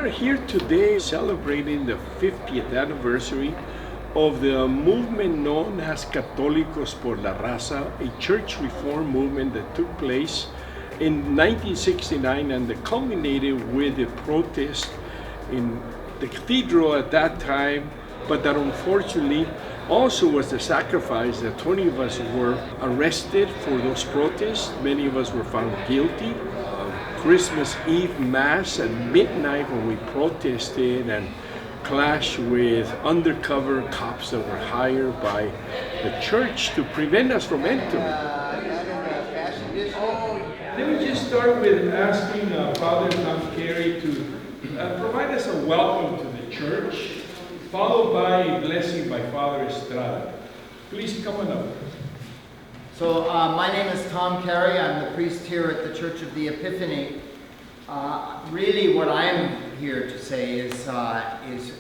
are here today celebrating the 50th anniversary of the movement known as Católicos por la Raza, a church reform movement that took place in 1969 and that culminated with a protest in the cathedral at that time, but that unfortunately also was the sacrifice that 20 of us were arrested for those protests. Many of us were found guilty. Christmas Eve Mass at midnight when we protested and clashed with undercover cops that were hired by the church to prevent us from entering. Let me just start with asking Father Tom Carey to provide us a welcome to the church, followed by a blessing by Father Estrada. Please come on up. So my name is Tom Carey. I'm the priest here at the Church of the Epiphany. Really what I'm here to say is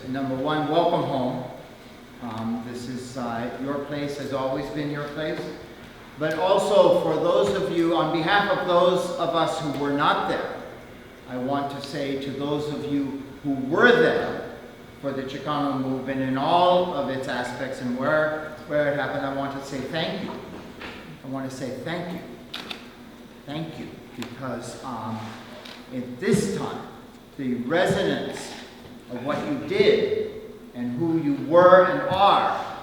number one, welcome home. This is your place, has always been your place. But also for those of you, on behalf of those of us who were not there, I want to say to those of you who were there for the Chicano movement in all of its aspects and where it happened, I want to say thank you. I want to say thank you. Thank you, because at this time, the resonance of what you did and who you were and are,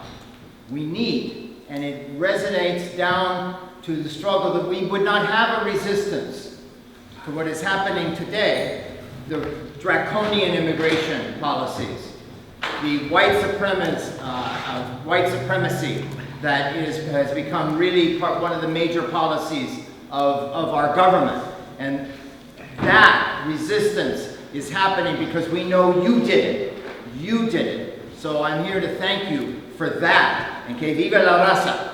we need. And it resonates down to the struggle that we would not have a resistance to what is happening today, the draconian immigration policies, the white supremacy that has become really one of the major policies of our government. And that resistance is happening because we know you did it. You did it. So I'm here to thank you for that. And que viva la raza.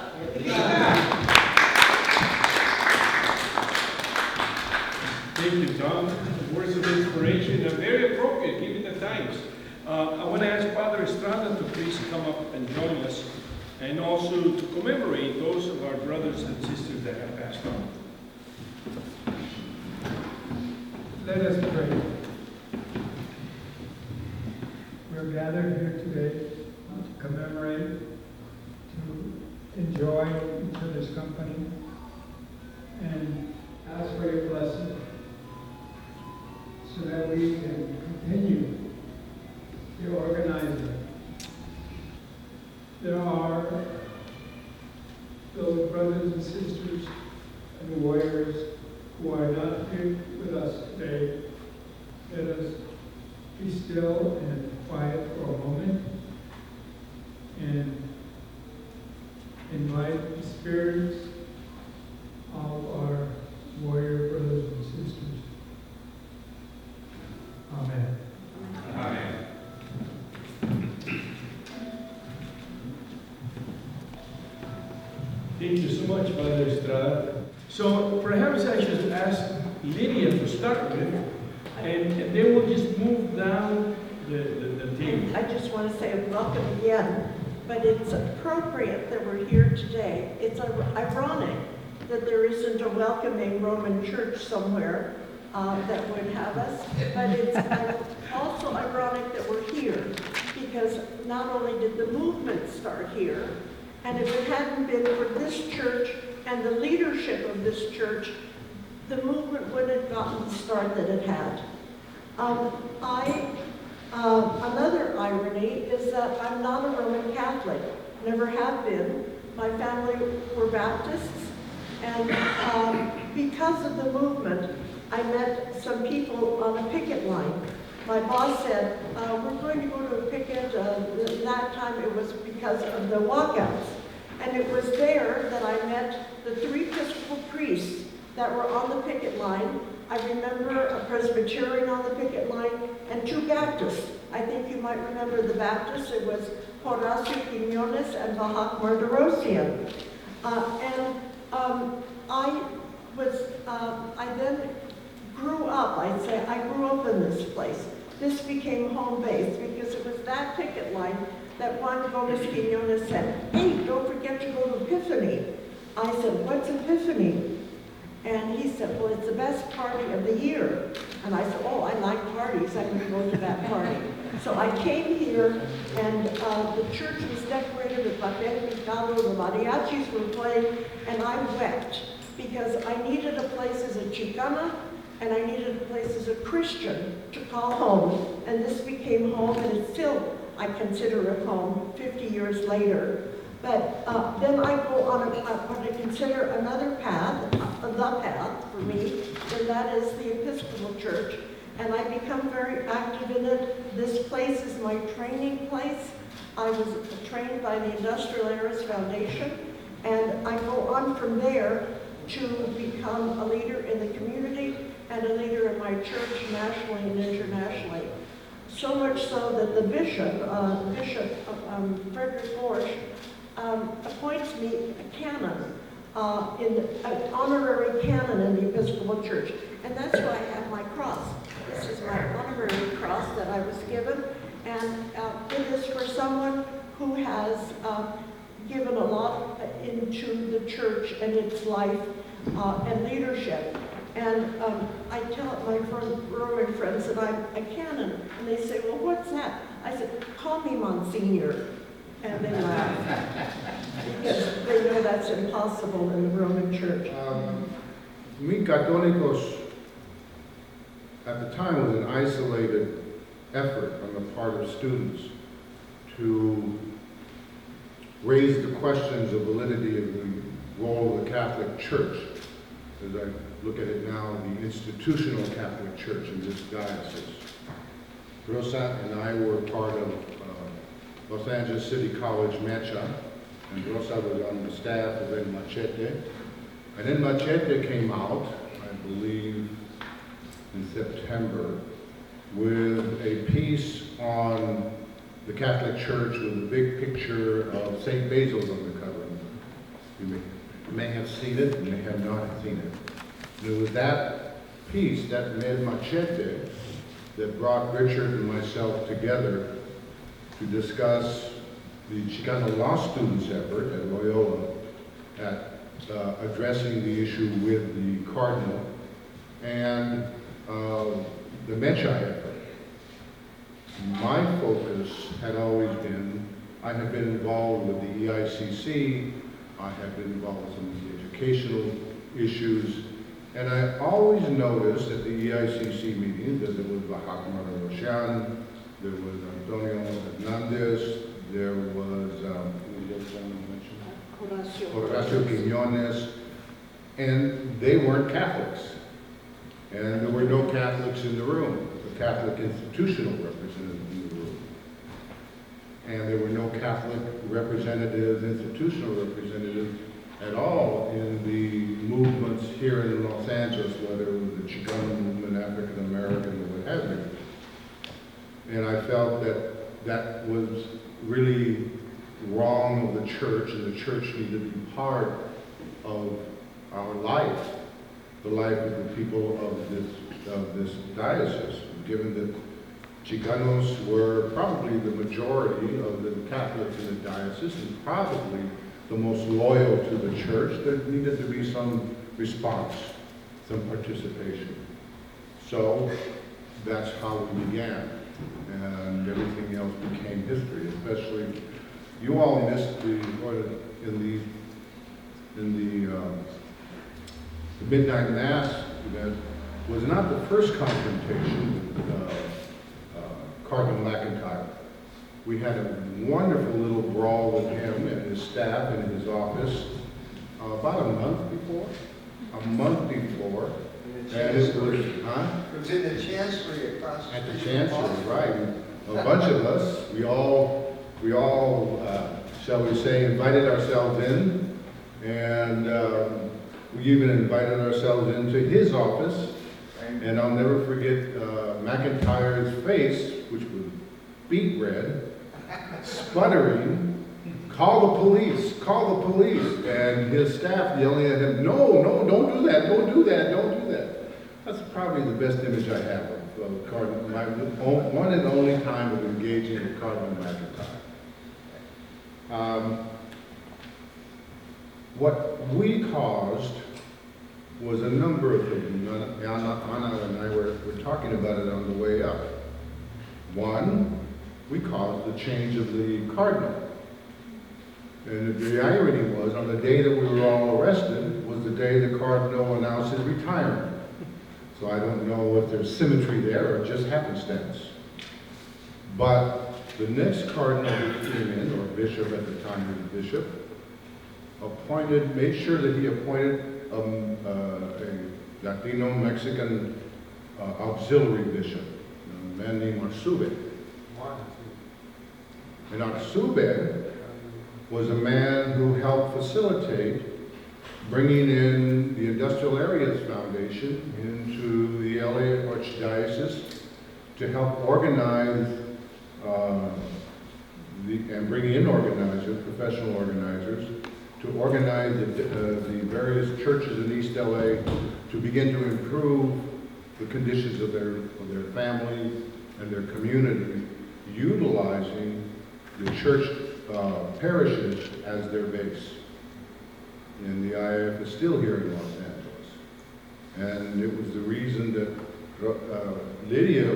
Thank you, Tom. Words of inspiration are very appropriate given the times. I want to ask Father Estrada to please come up and join us, and also to commemorate those of our brothers and sisters that have passed on. Let us pray. We're gathered here today to commemorate, to enjoy each other's company, and ask for your blessing so that we can continue the organizer. There are those brothers and sisters and warriors who are not here with us today. Let us be still and quiet for a moment and invite the spirits of our warrior brothers and sisters. Amen. Amen. Thank you so much, Father Estrada. So perhaps I should ask Lydia to start with, and then we'll just move down the table. I just want to say welcome again, but it's appropriate that we're here today. It's ironic that there isn't a welcoming Roman church somewhere that would have us, but it's also ironic that we're here, because not only did the movement start here, and if it hadn't been for this church and the leadership of this church, the movement wouldn't have gotten the start that it had. Another irony is that I'm not a Roman Catholic, never have been. My family were Baptists, and because of the movement, I met some people on a picket line. My boss said, we're going to go to a picket. That time it was because of the walkouts. And it was there that I met the 3 Episcopal priests that were on the picket line. I remember a Presbyterian on the picket line and 2 Baptists. I think you might remember the Baptists. It was Rosalio Muñoz and Barak Marderosian. I then grew up, I'd say, I grew up in this place. This became home base because it was that picket line that Juan Gomez Quiñones said, hey, don't forget to go to Epiphany. I said, what's Epiphany? And he said, well, it's the best party of the year. And I said, oh, I like parties, I'm gonna go to that party. So I came here, and the church was decorated with papel picado, the mariachis were playing, and I wept, because I needed a place as a Chicana, and I needed a place as a Christian to call home. And this became home, and it's still, I consider it home 50 years later. But then I go on what I consider another path, the path for me, and that is the Episcopal Church. And I become very active in it. This place is my training place. I was trained by the Industrial Heirs Foundation, and I go on from there to become a leader in the community and a leader in my church nationally and internationally. So much so that the bishop, Frederick Borsch, appoints me a canon, an honorary canon in the Episcopal Church. And that's why I have my cross. This is my honorary cross that I was given. And it is for someone who has given a lot into the church and its life and leadership. And I tell my Roman friends that I'm a canon, and they say, well, what's that? I said, call me Monsignor. And they laugh, because they know that's impossible in the Roman Church. We Católicos, at the time, was an isolated effort on the part of students to raise the questions of validity of the role of the Catholic Church, as I look at it now, the institutional Catholic Church in this diocese. Rosa and I were part of Los Angeles City College Mecha, and Rosa was on the staff of El Machete. And then Machete came out, I believe, in September, with a piece on the Catholic Church with a big picture of St. Basil's on the cover. You may have seen it, you may have not seen it. And it was that piece, that Med Machete, that brought Richard and myself together to discuss the Chicano law students' effort at Loyola at addressing the issue with the Cardinal and the Mecha effort. My focus had always been, I have been involved with the EICC, I have been involved with some of the educational issues, and I always noticed at the EICC meetings that there was Bahakmar Roshan, there was Antonio Hernandez, there was Horacio Quiñones, and they weren't Catholics. And there were no Catholics in the room, the Catholic institutional representatives in the room. And there were no Catholic representatives, institutional representatives at all in the movements here in Los Angeles, whether it was the Chicano movement, African American, or what have you. And I felt that that was really wrong of the church, and the church needed to be part of our life, the life of the people of this diocese, given that Chicanos were probably the majority of the Catholics in the diocese and probably the most loyal to the church. There needed to be some response, some participation. So that's how we began, and everything else became history. Especially, you all missed the Midnight Mass event was not the first confrontation with Cardinal McIntyre. We had a wonderful little brawl with him and his staff in his office about a month before. And it was, huh? It was in the chancery across the At the street. chancery, right. A bunch of us, we all, shall we say, invited ourselves in, and we even invited ourselves into his office. And I'll never forget McIntyre's face, which was beet red, sputtering, call the police, and his staff yelling at him, no, don't do that, don't do that. That's probably the best image I have of Cardinal, my one and only time of engaging with Cardinal McIntyre. What we caused was a number of things. Ana and I were talking about it on the way up. One, we caused the change of the cardinal. And the irony was, on the day that we were all arrested, was the day the cardinal announced his retirement. So I don't know if there's symmetry there or just happenstance. But the next cardinal who came in, or bishop at the time, he was a bishop, made sure that he appointed a Latino-Mexican auxiliary bishop, a man named Arzube. And Arzube was a man who helped facilitate bringing in the Industrial Areas Foundation into the LA Archdiocese to help organize and bring in organizers, professional organizers, to organize the various churches in East LA to begin to improve the conditions of their families and their community, utilizing the church parishes as their base. And the IAF is still here in Los Angeles. And it was the reason that Lydia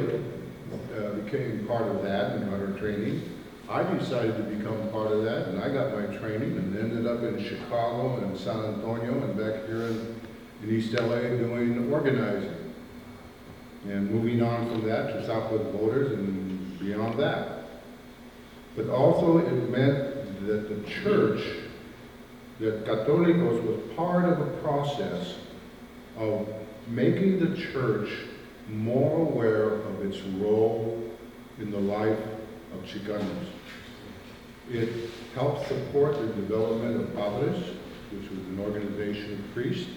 became part of that and got her training. I decided to become part of that, and I got my training and ended up in Chicago and San Antonio and back here in East LA doing organizing. And moving on from that to Southwest Voters and beyond that. But also it meant that the church, that Católicos was part of a process of making the church more aware of its role in the life of Chicanos. It helped support the development of Padres, which was an organization of priests,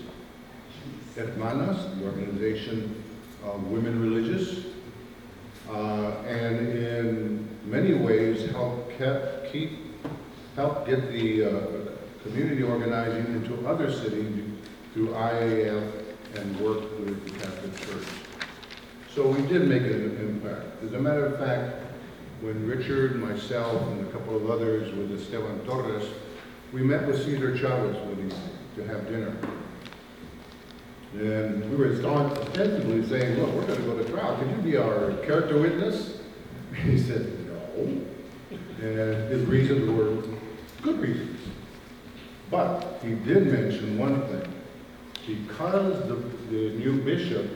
Hermanas, the organization of women religious, and in many ways help get the community organizing into other cities through IAF and work with the Catholic Church. So we did make an impact. As a matter of fact, when Richard, myself, and a couple of others with Esteban Torres, we met with Cesar Chavez one evening to have dinner. And we were ostensibly saying, look, we're going to go to trial. Can you be our character witness? And he said, no. And his reasons were good reasons. But he did mention one thing. Because the new bishop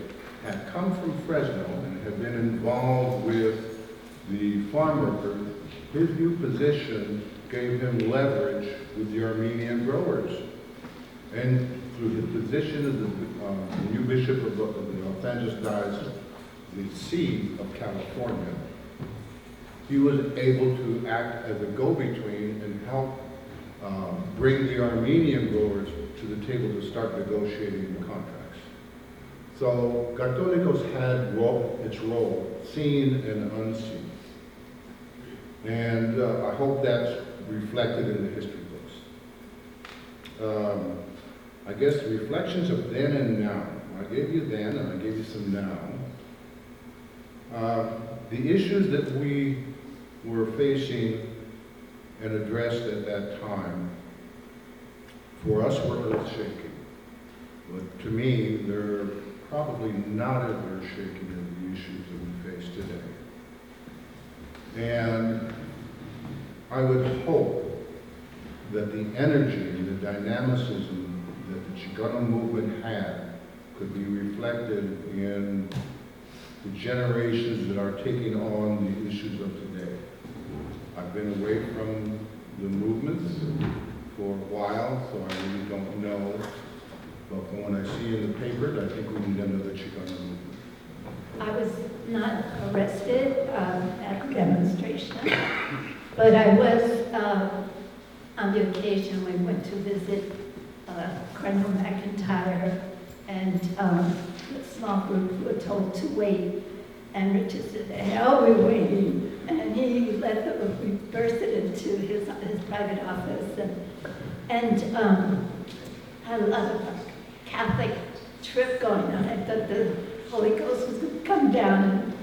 had come from Fresno and had been involved with the farm workers, his new position gave him leverage with the Armenian growers. And through his position as the new bishop of the Los Angeles Diocese, the seat of California, he was able to act as a go-between and help bring the Armenian growers to the table to start negotiating the contracts. So Católicos had its role, seen and unseen. And I hope that's reflected in the history books. I guess reflections of then and now. I gave you then and I gave you some now. The issues that we were facing and addressed at that time, for us were earth-shaking. But to me, they're probably not as earth-shaking as the issues that we face today. And I would hope that the energy and the dynamicism that the Chicano movement had could be reflected in the generations that are taking on the issues of today. I've been away from the movements for a while, so I really don't know. But from what I see in the papers, I think we need another Chicano movement. I was not arrested at the demonstration, but I was on the occasion we went to visit Colonel McIntyre and a small group who were told to wait. And Richard said, the hell are we waiting? And he we bursted into his private office and had a lot of Catholic trip going on. I thought the Holy Ghost was going to come down. And,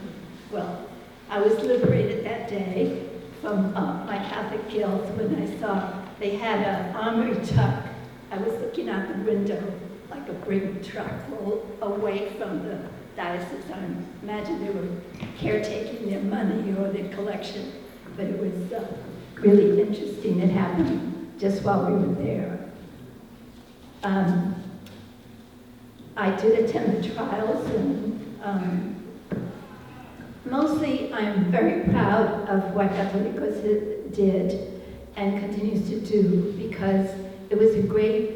well, I was liberated that day from my Catholic guilt when I saw they had an armored truck. I was looking out the window like a brick truck full away from the diocese. I imagine they were caretaking their money or their collection, but it was really interesting. It happened just while we were there. I did attend the trials, and mostly I'm very proud of what Católicos did and continues to do, because it was a great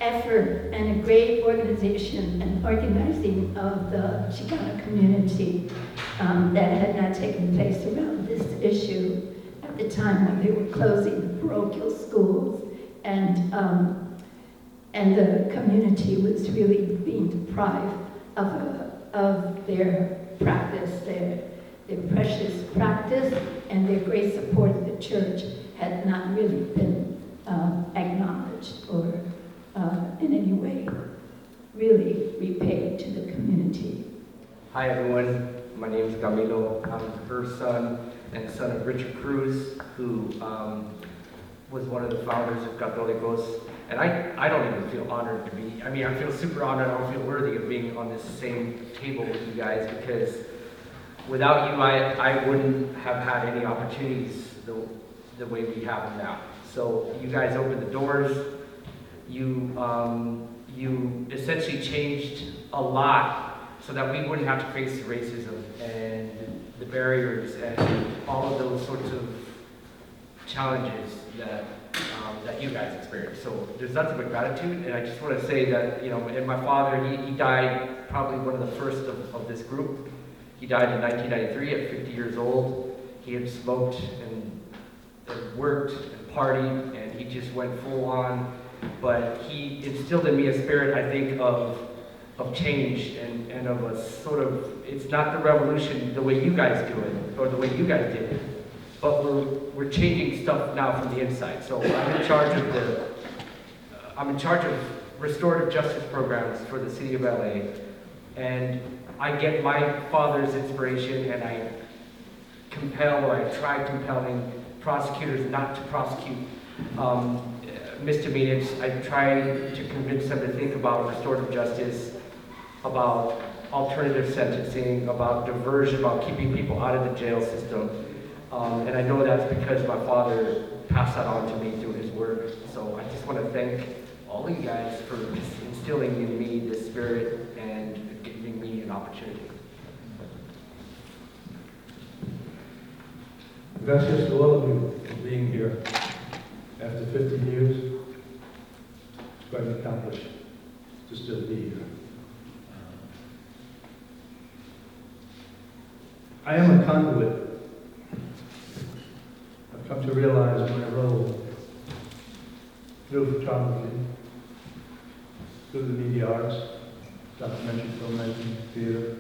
effort and a great organization and organizing of the Chicano community that had not taken place around this issue at the time when they were closing the parochial schools, and the community was really being deprived of their practice, their precious practice, and their great support of the church had not really been acknowledged or in any way really repaid to the community. Hi everyone, my name is Camilo. I'm her son and son of Richard Cruz, who was one of the founders of Católicos. And I don't even feel honored to be, I feel super honored. I don't feel worthy of being on this same table with you guys, because without you, I wouldn't have had any opportunities the way we have them now. So you guys opened the doors. You essentially changed a lot so that we wouldn't have to face the racism and the barriers and all of those sorts of challenges that you guys experienced. So there's nothing but gratitude, and I just want to say that, and my father, he died probably one of the first of this group. He died in 1993 at 50 years old. He had smoked and worked and partied, and he just went full on. But he instilled in me a spirit, I think, of change and of a sort of, it's not the revolution the way you guys do it, or the way you guys did it, but we're changing stuff now from the inside. So I'm in charge of restorative justice programs for the city of LA, and I get my father's inspiration, and I try compelling prosecutors not to prosecute misdemeanors. I try to convince them to think about restorative justice, about alternative sentencing, about diversion, about keeping people out of the jail system. And I know that's because my father passed that on to me through his work. So I just want to thank all of you guys for instilling in me this spirit and giving me an opportunity. Gracias to all of you for being here. After 50 years, it's quite an accomplishment to still be here. I am a conduit. I've come to realize my role through photography, through the media arts, documentary filmmaking, theater,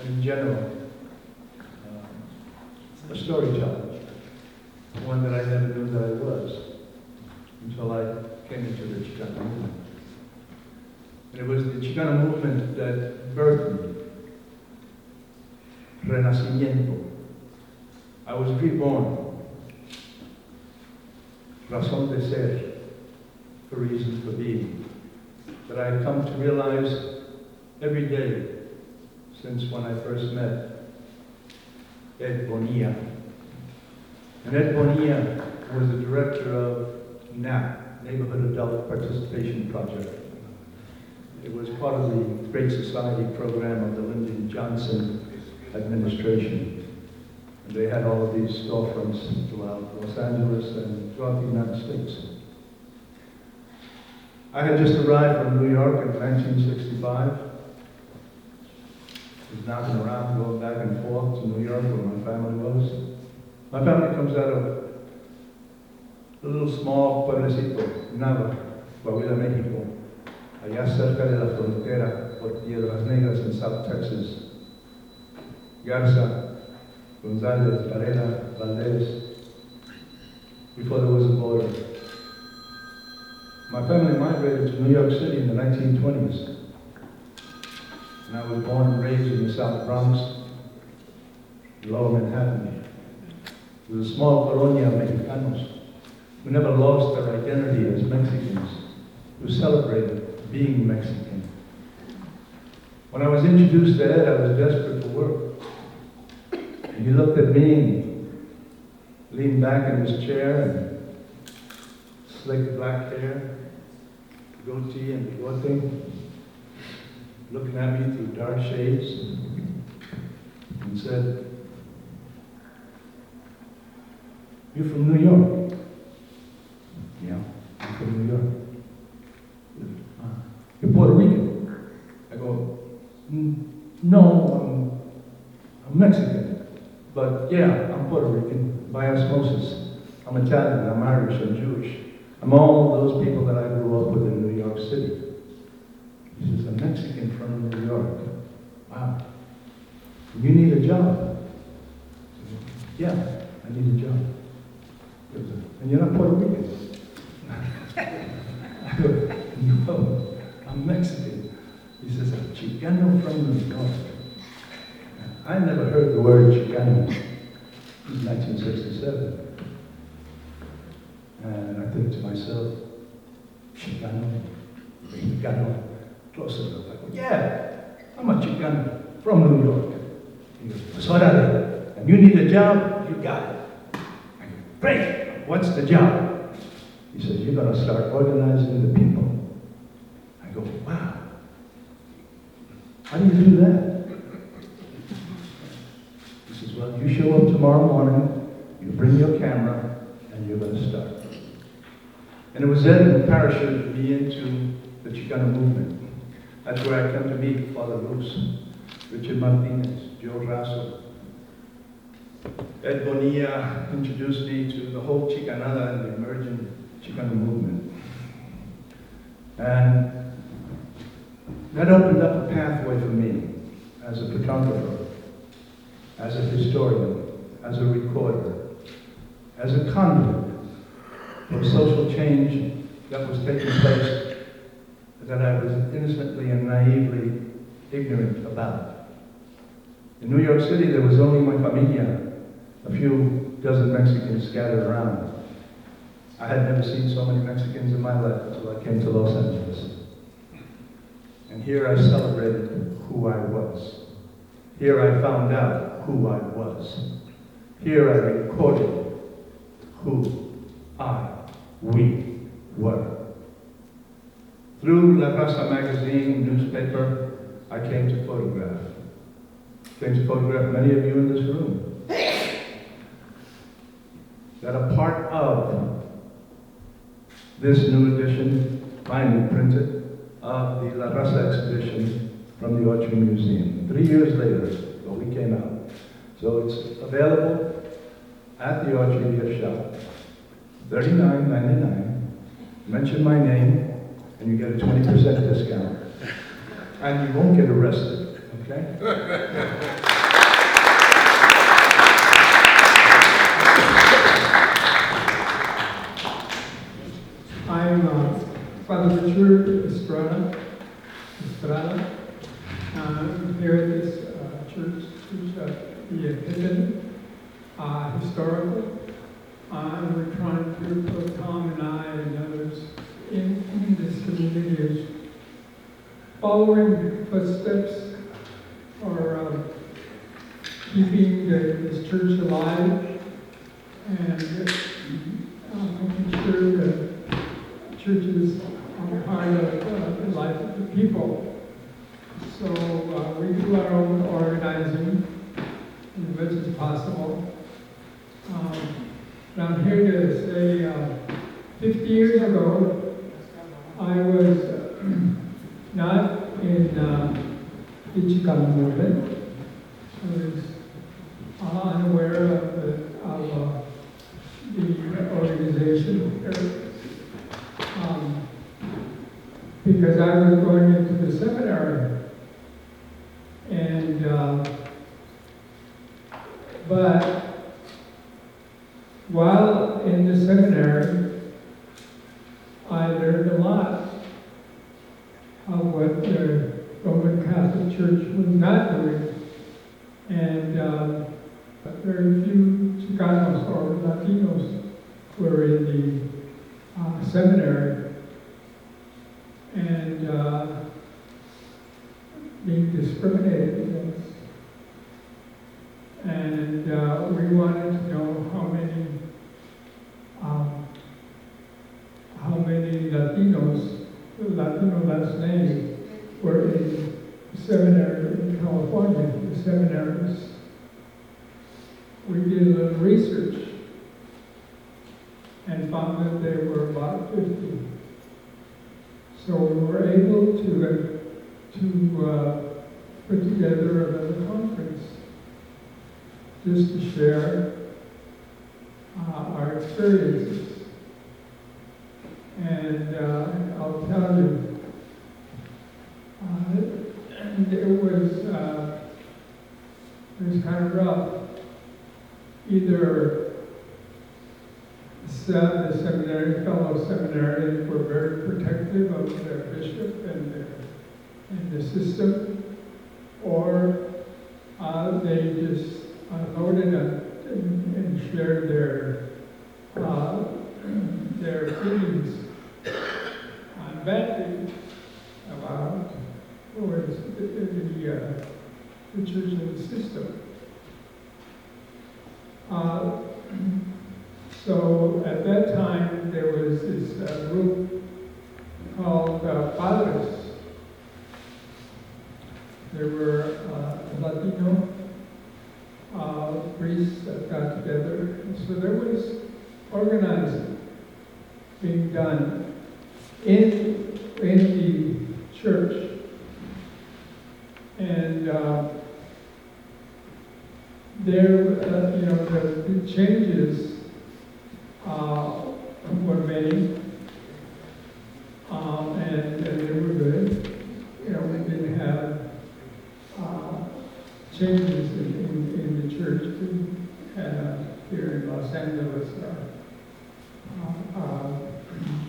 and in general, a storyteller, one that I never knew that I was until I came into the Chicano movement. And it was the Chicano movement that birthed me. Renacimiento. I was reborn. Razón de ser, a reason for being. That I had come to realize every day since when I first met Ed Bonilla. And Ed Bonilla was the director of NAP, Neighborhood Adult Participation Project. It was part of the Great Society program of the Lyndon Johnson administration. And they had all of these storefronts throughout Los Angeles and throughout the United States. I had just arrived from New York in 1965. I was knocking around, going back and forth to New York where my family was. My family comes out of a little small pueblecito, Nava, Coahuila, Mexico, allá cerca de la frontera por Piedras Negras in South Texas. Garza, Gonzalo, Varela, Valdez, before there was a border. My family migrated to New York City in the 1920s. And I was born and raised in the South Bronx, Lower Manhattan. It was a small colonia of Mexicanos. who never lost their identity as Mexicans, who celebrated being Mexican. When I was introduced to Ed, I was desperate for work. And he looked at me and leaned back in his chair and slicked black hair, goatee and bigote, looking at me through dark shades, and said, "You're from New York?" "Yeah, I'm from New York." "You're Puerto Rican?" I go, "No, I'm Mexican. But yeah, I'm Puerto Rican by osmosis. I'm Italian, I'm Irish, I'm Jewish. I'm all those people that I grew up with in New York City." He says, "A Mexican from New York. Wow. You need a job?" I said, "Yeah, I need a job." He goes, "And you're not Puerto Rican?" I go, "No, I'm Mexican." He says, "A Chicano from New York." I never heard the word Chicano. It was 1967. And I think to myself, Chicano? Close enough. I go, "Yeah, I'm a Chicano from New York." He goes, "Pues órale, and you need a job? You got it." I go, "Great, what's the job?" He says, "You're going to start organizing the people." I go, "Wow, how do you do that?" He says, "Well, you show up tomorrow morning, you bring your camera, and you're going to start." And it was then who parachuted me into the Chicano movement. That's where I come to meet Father Luz, Richard Martinez, Joe Raza. Ed Bonilla introduced me to the whole Chicanada and the emerging Chicano movement. And that opened up a pathway for me as a photographer, as a historian, as a recorder, as a conduit for social change that was taking place that I was innocently and naively ignorant about. In New York City, there was only my familia, a few dozen Mexicans scattered around. I had never seen so many Mexicans in my life until I came to Los Angeles. And here I celebrated who I was. Here I found out who I was. Here I recorded who we were. Through La Raza magazine, newspaper, I came to photograph. Came to photograph many of you in this room. That are part of this new edition, finally printed, of the La Raza exhibition from the Autry Museum. 3 years later, well, we came out. So it's available at the Autry gift shop, $39.99. Mention my name, and you get a 20% discount. And you won't get arrested, okay? I'm Father Richard Estrada. I'm here at this church, the Epiphany, historical. We're trying to put Tom and I and others in this community is following footsteps or keeping this church alive and making sure that churches are part of the life of the people. So we do our own organizing as much as possible. And I'm here to say 50 years ago, I was not in the Chicano movement. I was unaware of the organization because I was going into the seminary. And but while in the seminary, I learned a lot of what the Roman Catholic Church was not doing. And very few Chicanos or Latinos were in the seminary and being discriminated against. And we wanted to know how many Latinos, Latino last name, were in the seminary in California, the seminaries. We did a little research and found that there were about 50. So we were able to put together a little conference just to share our experiences. And I'll tell you, it was kind of rough. Either the seminary, fellow seminarians were very protective of their bishop and the system, or they just unloaded and shared their feelings on bad things about the church and the system. So at that time, there was this group called Padres. There were Latino priests that got together. And so there was organizing being done in the church. And the changes were made, and they were good. We didn't have changes in the church. We had here in Los Angeles,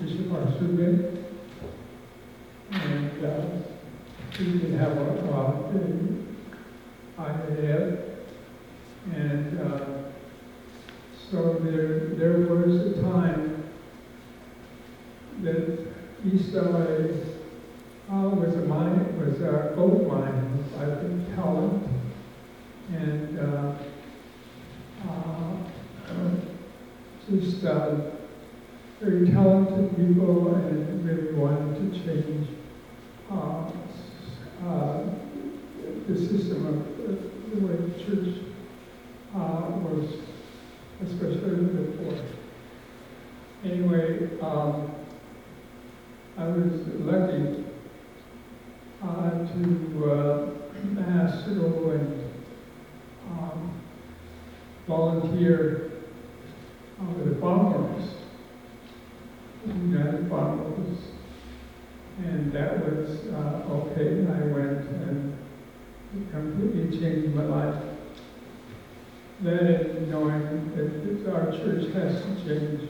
Bishop Arzube, and we didn't have the IAF, and so there was a time that East LA was a gold mine of, I think, talent, and just very talented people, and really wanted to change the system of the way the church was, especially before. Anyway, I was lucky to ask to go and volunteer with the farmers, United Farmers, and that was okay. I went and it completely changed my life. That and knowing that our church has to change.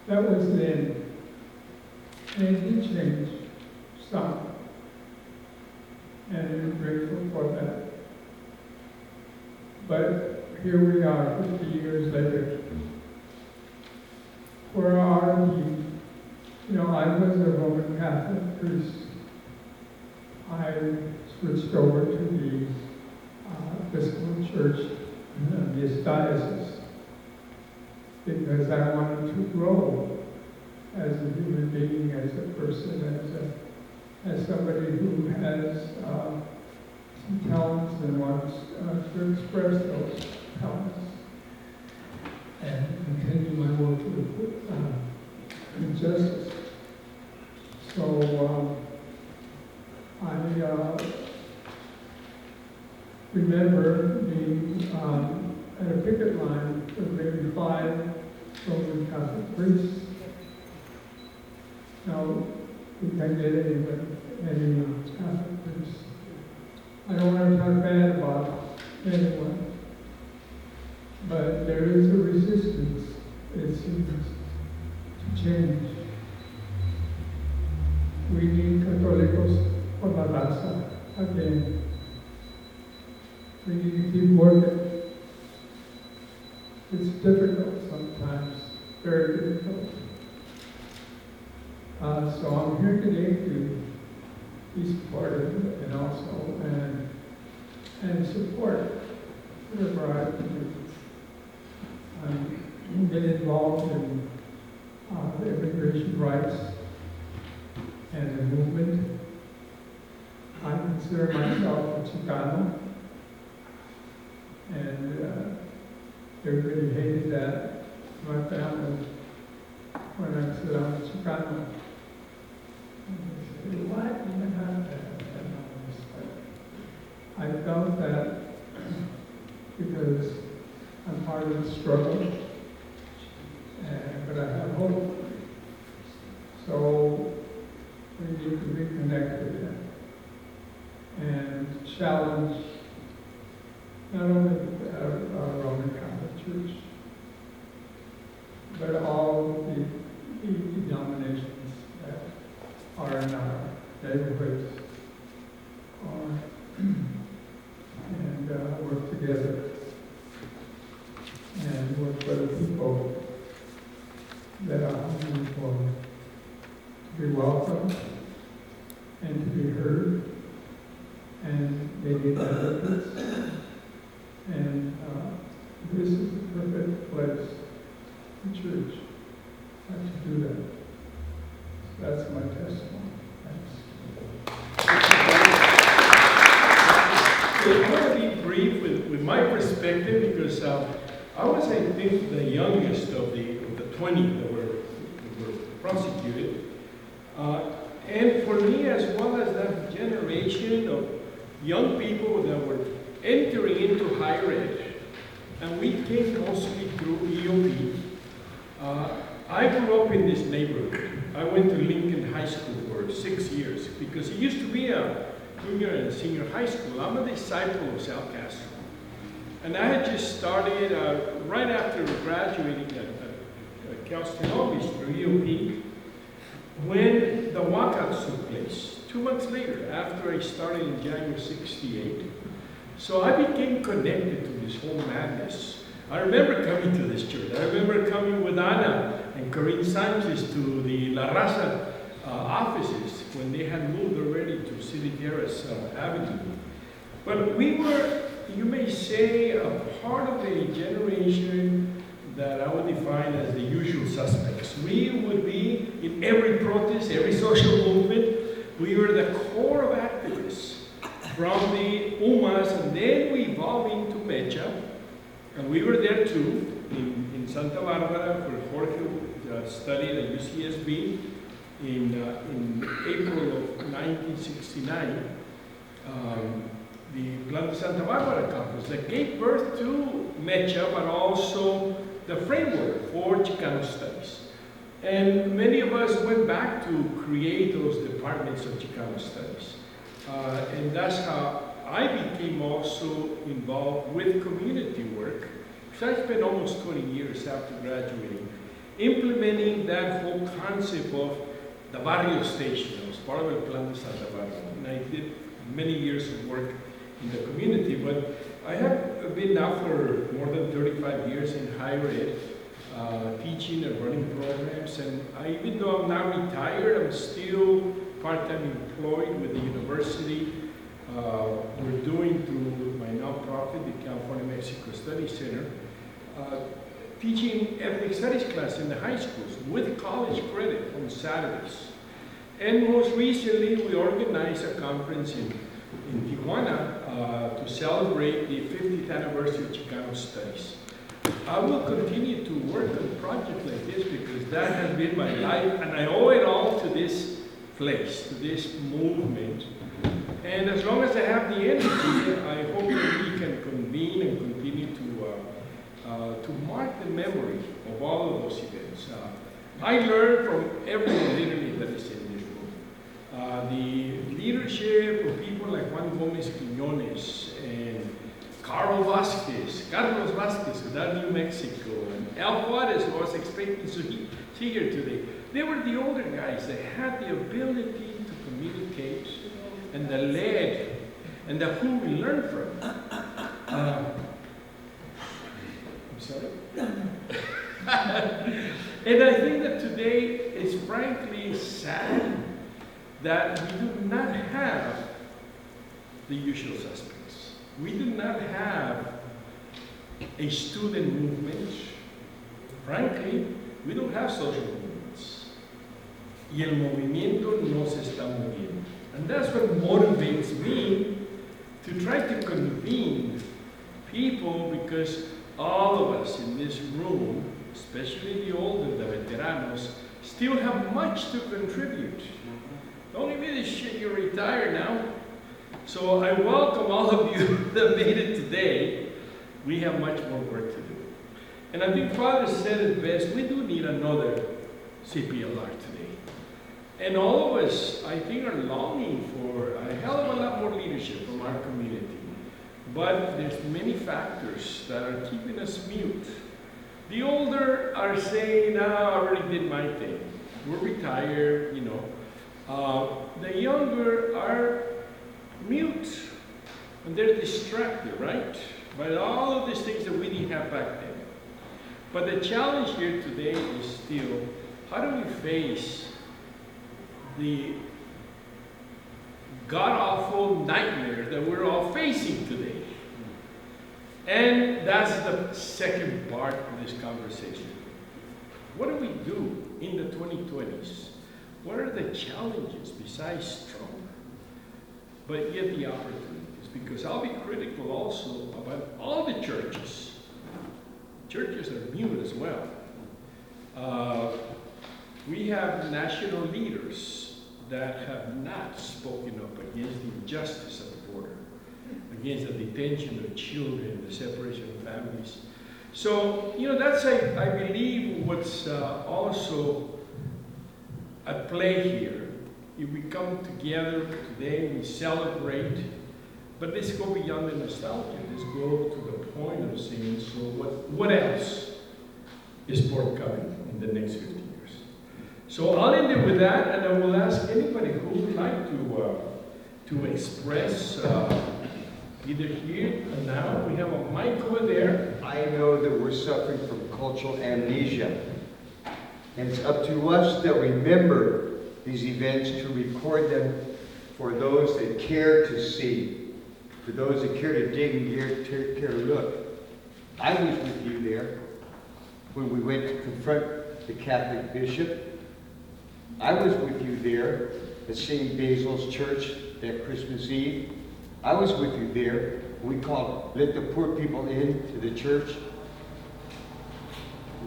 That was then. And it did change some. And I'm grateful for that. But here we are 50 years later. Where are the, I was a Roman Catholic priest. I switched over to the Episcopal Church in this diocese because I wanted to grow as a human being, as a person, as somebody who has some talents and wants to express those talents and continue my work with justice. So I remember being at a picket line with maybe 5 Roman Catholic priests. Now, we can't get any Catholic priests. I don't want to talk bad about anyone, but there is a resistance, it seems, to change. We need Católicos por la Raza again. We need to keep working. It's difficult sometimes, very difficult. So I'm here today to be supportive and also and support whatever I can do. I'm been involved in the immigration rights and the movement. I consider myself a Chicano, and everybody hated that. My family, when I said I'm a Chicano, and they said, "What? You're not that." And I felt that because I'm part of the struggle, but I have hope. So we need to reconnect with that and challenge not only our Roman Catholic Church, but all the denominations that are in our neighborhoods, and work together and work for the people that are hungry for to be welcome and to be heard, and they need advocates. And this is the perfect place, the church, to do that. So that's my testimony. Thanks. I want to be brief with my perspective because I was, I think, the youngest of the 20 that were prosecuted. And for me, as well as that generation of young people that were entering into higher ed, and we came mostly through EOP. I grew up in this neighborhood. I went to Lincoln High School for 6 years because it used to be a junior and senior high school. I'm a disciple of Sal Castro. And I had just started right after graduating at Cal State Albany through EOP when the walkouts took place 2 months later after I started in January '68. So I became connected to this whole madness. I remember coming to this church. I remember coming with Ana and Corinne Sanchez to the La Raza offices when they had moved already to City Terrace Avenue. But we were, you may say, a part of a generation that I would define as the usual suspects. We would be in every protest, every social movement. We were the core of activists from the UMAS, and then we evolved into Mecha, and we were there too, in Santa Barbara, where Jorge studied at UCSB in April of 1969. The Plan de Santa Barbara Conference that gave birth to Mecha, but also the framework for Chicano studies. And many of us went back to create those departments of Chicano studies. And that's how I became also involved with community work. So I spent almost 20 years after graduating implementing that whole concept of the barrio station. I was part of the Plan de Santa Barbara. And I did many years of work in the community, but I have been now for more than 35 years in higher ed, teaching and running programs. And even though I'm now retired, I'm still part-time employed with the university. We're doing through my nonprofit, the California-Mexico Studies Center, teaching ethnic studies class in the high schools with college credit on Saturdays. And most recently, we organized a conference in Tijuana to celebrate the 50th anniversary of Chicano studies. I will continue to work on projects like this because that has been my life, and I owe it all to this place, to this movement. And as long as I have the energy, I hope that we can convene and continue to mark the memory of all of those events. I learned from everyone literally that is in this room. The leadership of people like Juan Gomez Quiñones and Carlos Vazquez with that New Mexico, and El Juarez, who was expecting to see here today. They were the older guys that had the ability to communicate and the lead and the who we learned from. I'm sorry? And I think that today is frankly sad that we do not have the usual suspects. We do not have a student movement. Frankly, we don't have social movements. Y el movimiento no se está moviendo. And that's what motivates me to try to convene people, because all of us in this room, especially the older, the veteranos, still have much to contribute. Don't give me this shit, you're retired now. So I welcome all of you that made it today. We have much more work to do. And I think Father said it best, we do need another CPLR today. And all of us, I think, are longing for a hell of a lot more leadership from our community. But there's many factors that are keeping us mute. The older are saying, "No, I already did my thing. We're retired," you know. The younger are mute, and they're distracted, right? By all of these things that we didn't have back then. But the challenge here today is still, how do we face the god-awful nightmare that we're all facing today? And that's the second part of this conversation. What do we do in the 2020s? What are the challenges besides Trump, but yet the opportunities? Because I'll be critical also about all the churches. Churches are mute as well. We have national leaders that have not spoken up against the injustice of the border, against the detention of children, the separation of families. So, you know, that's, I believe, what's also at play here. If we come together today, we celebrate, but let's go beyond the nostalgia. Let's go to the point of saying, so what else is forthcoming in the next 50 years? So I'll end it with that, and I will ask anybody who would like to express, either here or now. We have a mic over there. I know that we're suffering from cultural amnesia. And it's up to us that remember these events to record them for those that care to see, for those that care to dig and care to look. I was with you there when we went to confront the Catholic bishop. I was with you there at St. Basil's Church that Christmas Eve. I was with you there. We called, let the poor people into the church.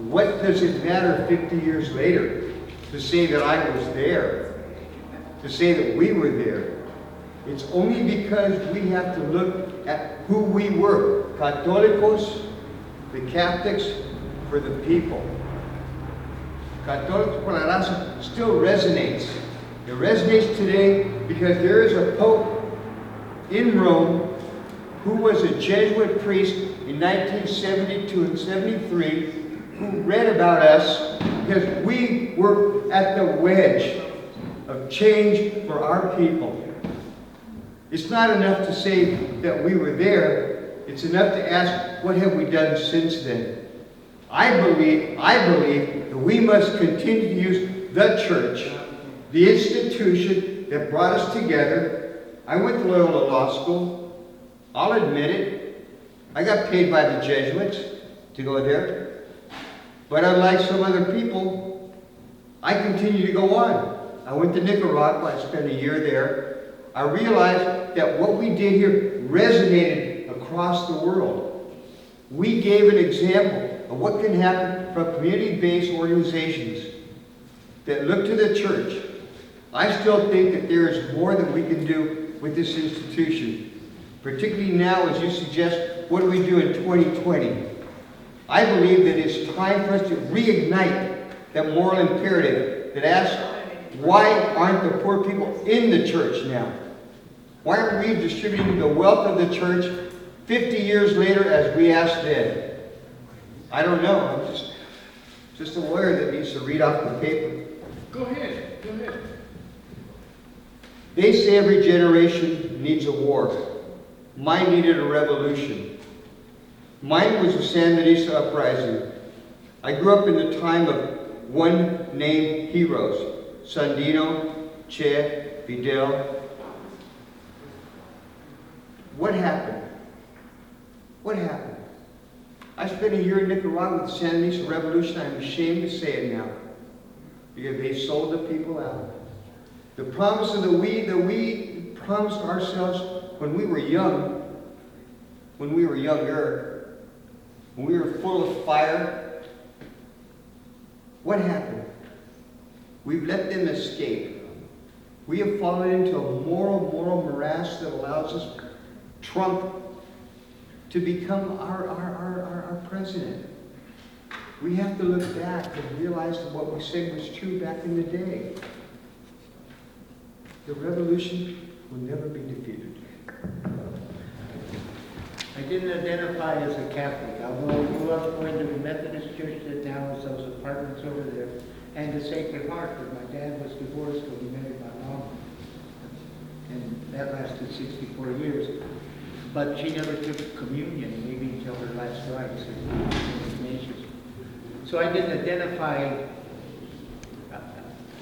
What does it matter 50 years later to say that I was there, to say that we were there? It's only because we have to look at who we were. Católicos, the Catholics for the people. Católicos por la Raza still resonates. It resonates today because there is a Pope in Rome who was a Jesuit priest in 1972 and 73 who read about us because we were at the wedge of change for our people. It's not enough to say that we were there. It's enough to ask, what have we done since then? I believe that we must continue to use the church, the institution that brought us together. I went to Loyola Law School. I'll admit it. I got paid by the Jesuits to go there. But unlike some other people, I continue to go on. I went to Nicaragua. I spent a year there. I realized that what we did here resonated across the world. We gave an example of what can happen from community-based organizations that look to the church. I still think that there is more that we can do with this institution, particularly now, as you suggest, what do we do in 2020? I believe that it's time for us to reignite that moral imperative that asks, why aren't the poor people in the church now? Why aren't we distributing the wealth of the church 50 years later as we asked then? I don't know. I'm just a lawyer that needs to read off the paper. Go ahead. They say every generation needs a war. Mine needed a revolution. Mine was the Sandinista uprising I grew up in the time of one-name heroes, Sandino, Che, Vidal. What happened? What happened? I spent a year in Nicaragua with the Sandinista Revolution. I'm ashamed to say it now, because they sold the people out. The promise that we promised ourselves when we were young, when we were younger, when we were full of fire, what happened? We've let them escape. We have fallen into a moral morass that allows us, Trump, to become our president. We have to look back and realize that what we said was true back in the day. The revolution will never be defeated. I didn't identify as a Catholic, although I grew up going to the Methodist church that now has those apartments over there, and the Sacred Heart, but my dad was divorced when he married my mom. And that lasted 64 years. But she never took communion, maybe until her last rites. So I didn't identify,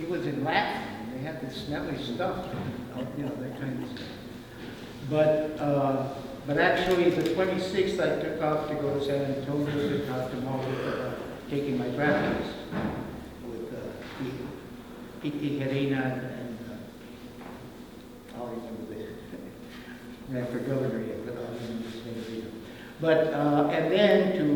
it was in Latin, and they had this smelly stuff, you know, that kind of stuff. But actually, the 26th, I took off to go to San Antonio to talk to Mom about taking my draft test with Tijerina and I'll remember this. Ran for governor yet, but I'll remember his name later. But, and then to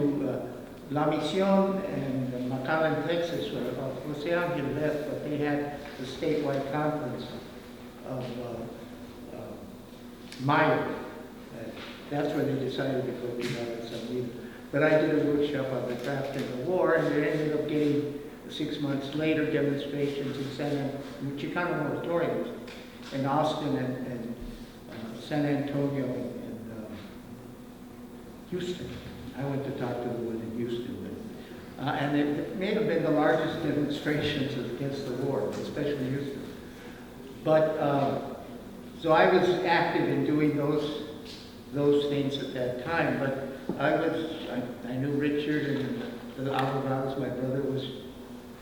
La Mission and McAllen, Texas, where Jose Angel left, but they had the statewide conference of Mayo. That's where they decided to go to that. But I did a workshop on the draft and the war, and they ended up getting 6 months later demonstrations in Chicano moratoriums in Austin and San Antonio and Houston. I went to talk to the one in Houston. And it may have been the largest demonstrations against the war, especially Houston. But, so I was active in doing those things at that time, but I knew Richard and the Abogados. My brother was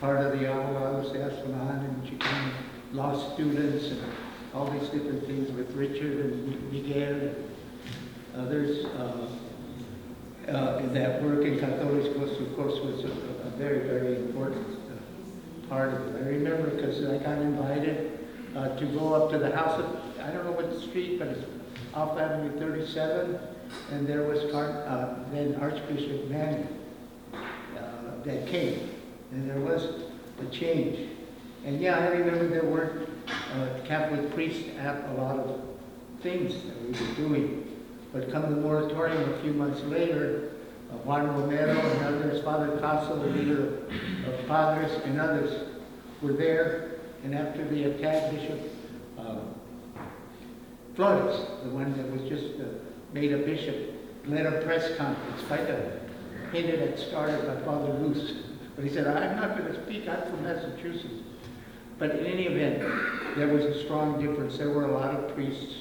part of the Abogados de Aslan and Chicano law students and all these different things with Richard and Miguel and others. That work in Católicos, of course, was a very, very important part of it. I remember because I got invited to go up to the house of, I don't know what street, but it's off Avenue 37, and there was then Archbishop Manning that came, and there was a change. And yeah, I remember there weren't Catholic priests at a lot of things that we were doing. But come the moratorium a few months later, Juan Romero and others, Father Caso, the leader of Padres, and others were there. And after the attack, Bishop Flores, the one that was just made a bishop, led a press conference, kind of hinted at started by Father Luce. But he said, I'm not going to speak, I'm from Massachusetts. But in any event, there was a strong difference. There were a lot of priests.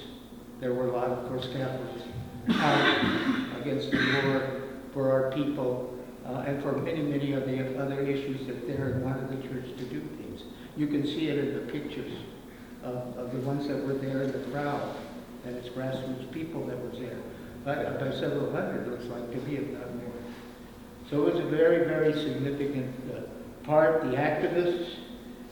There were a lot, of course, Catholics out against the war for our people and for many, many of the other issues that there wanted the church to do things. You can see it in the pictures of the ones that were there in the crowd, and it's grassroots people that was there. By several hundred, it looks like to me, if not more. So it was a very, very significant part. The activists,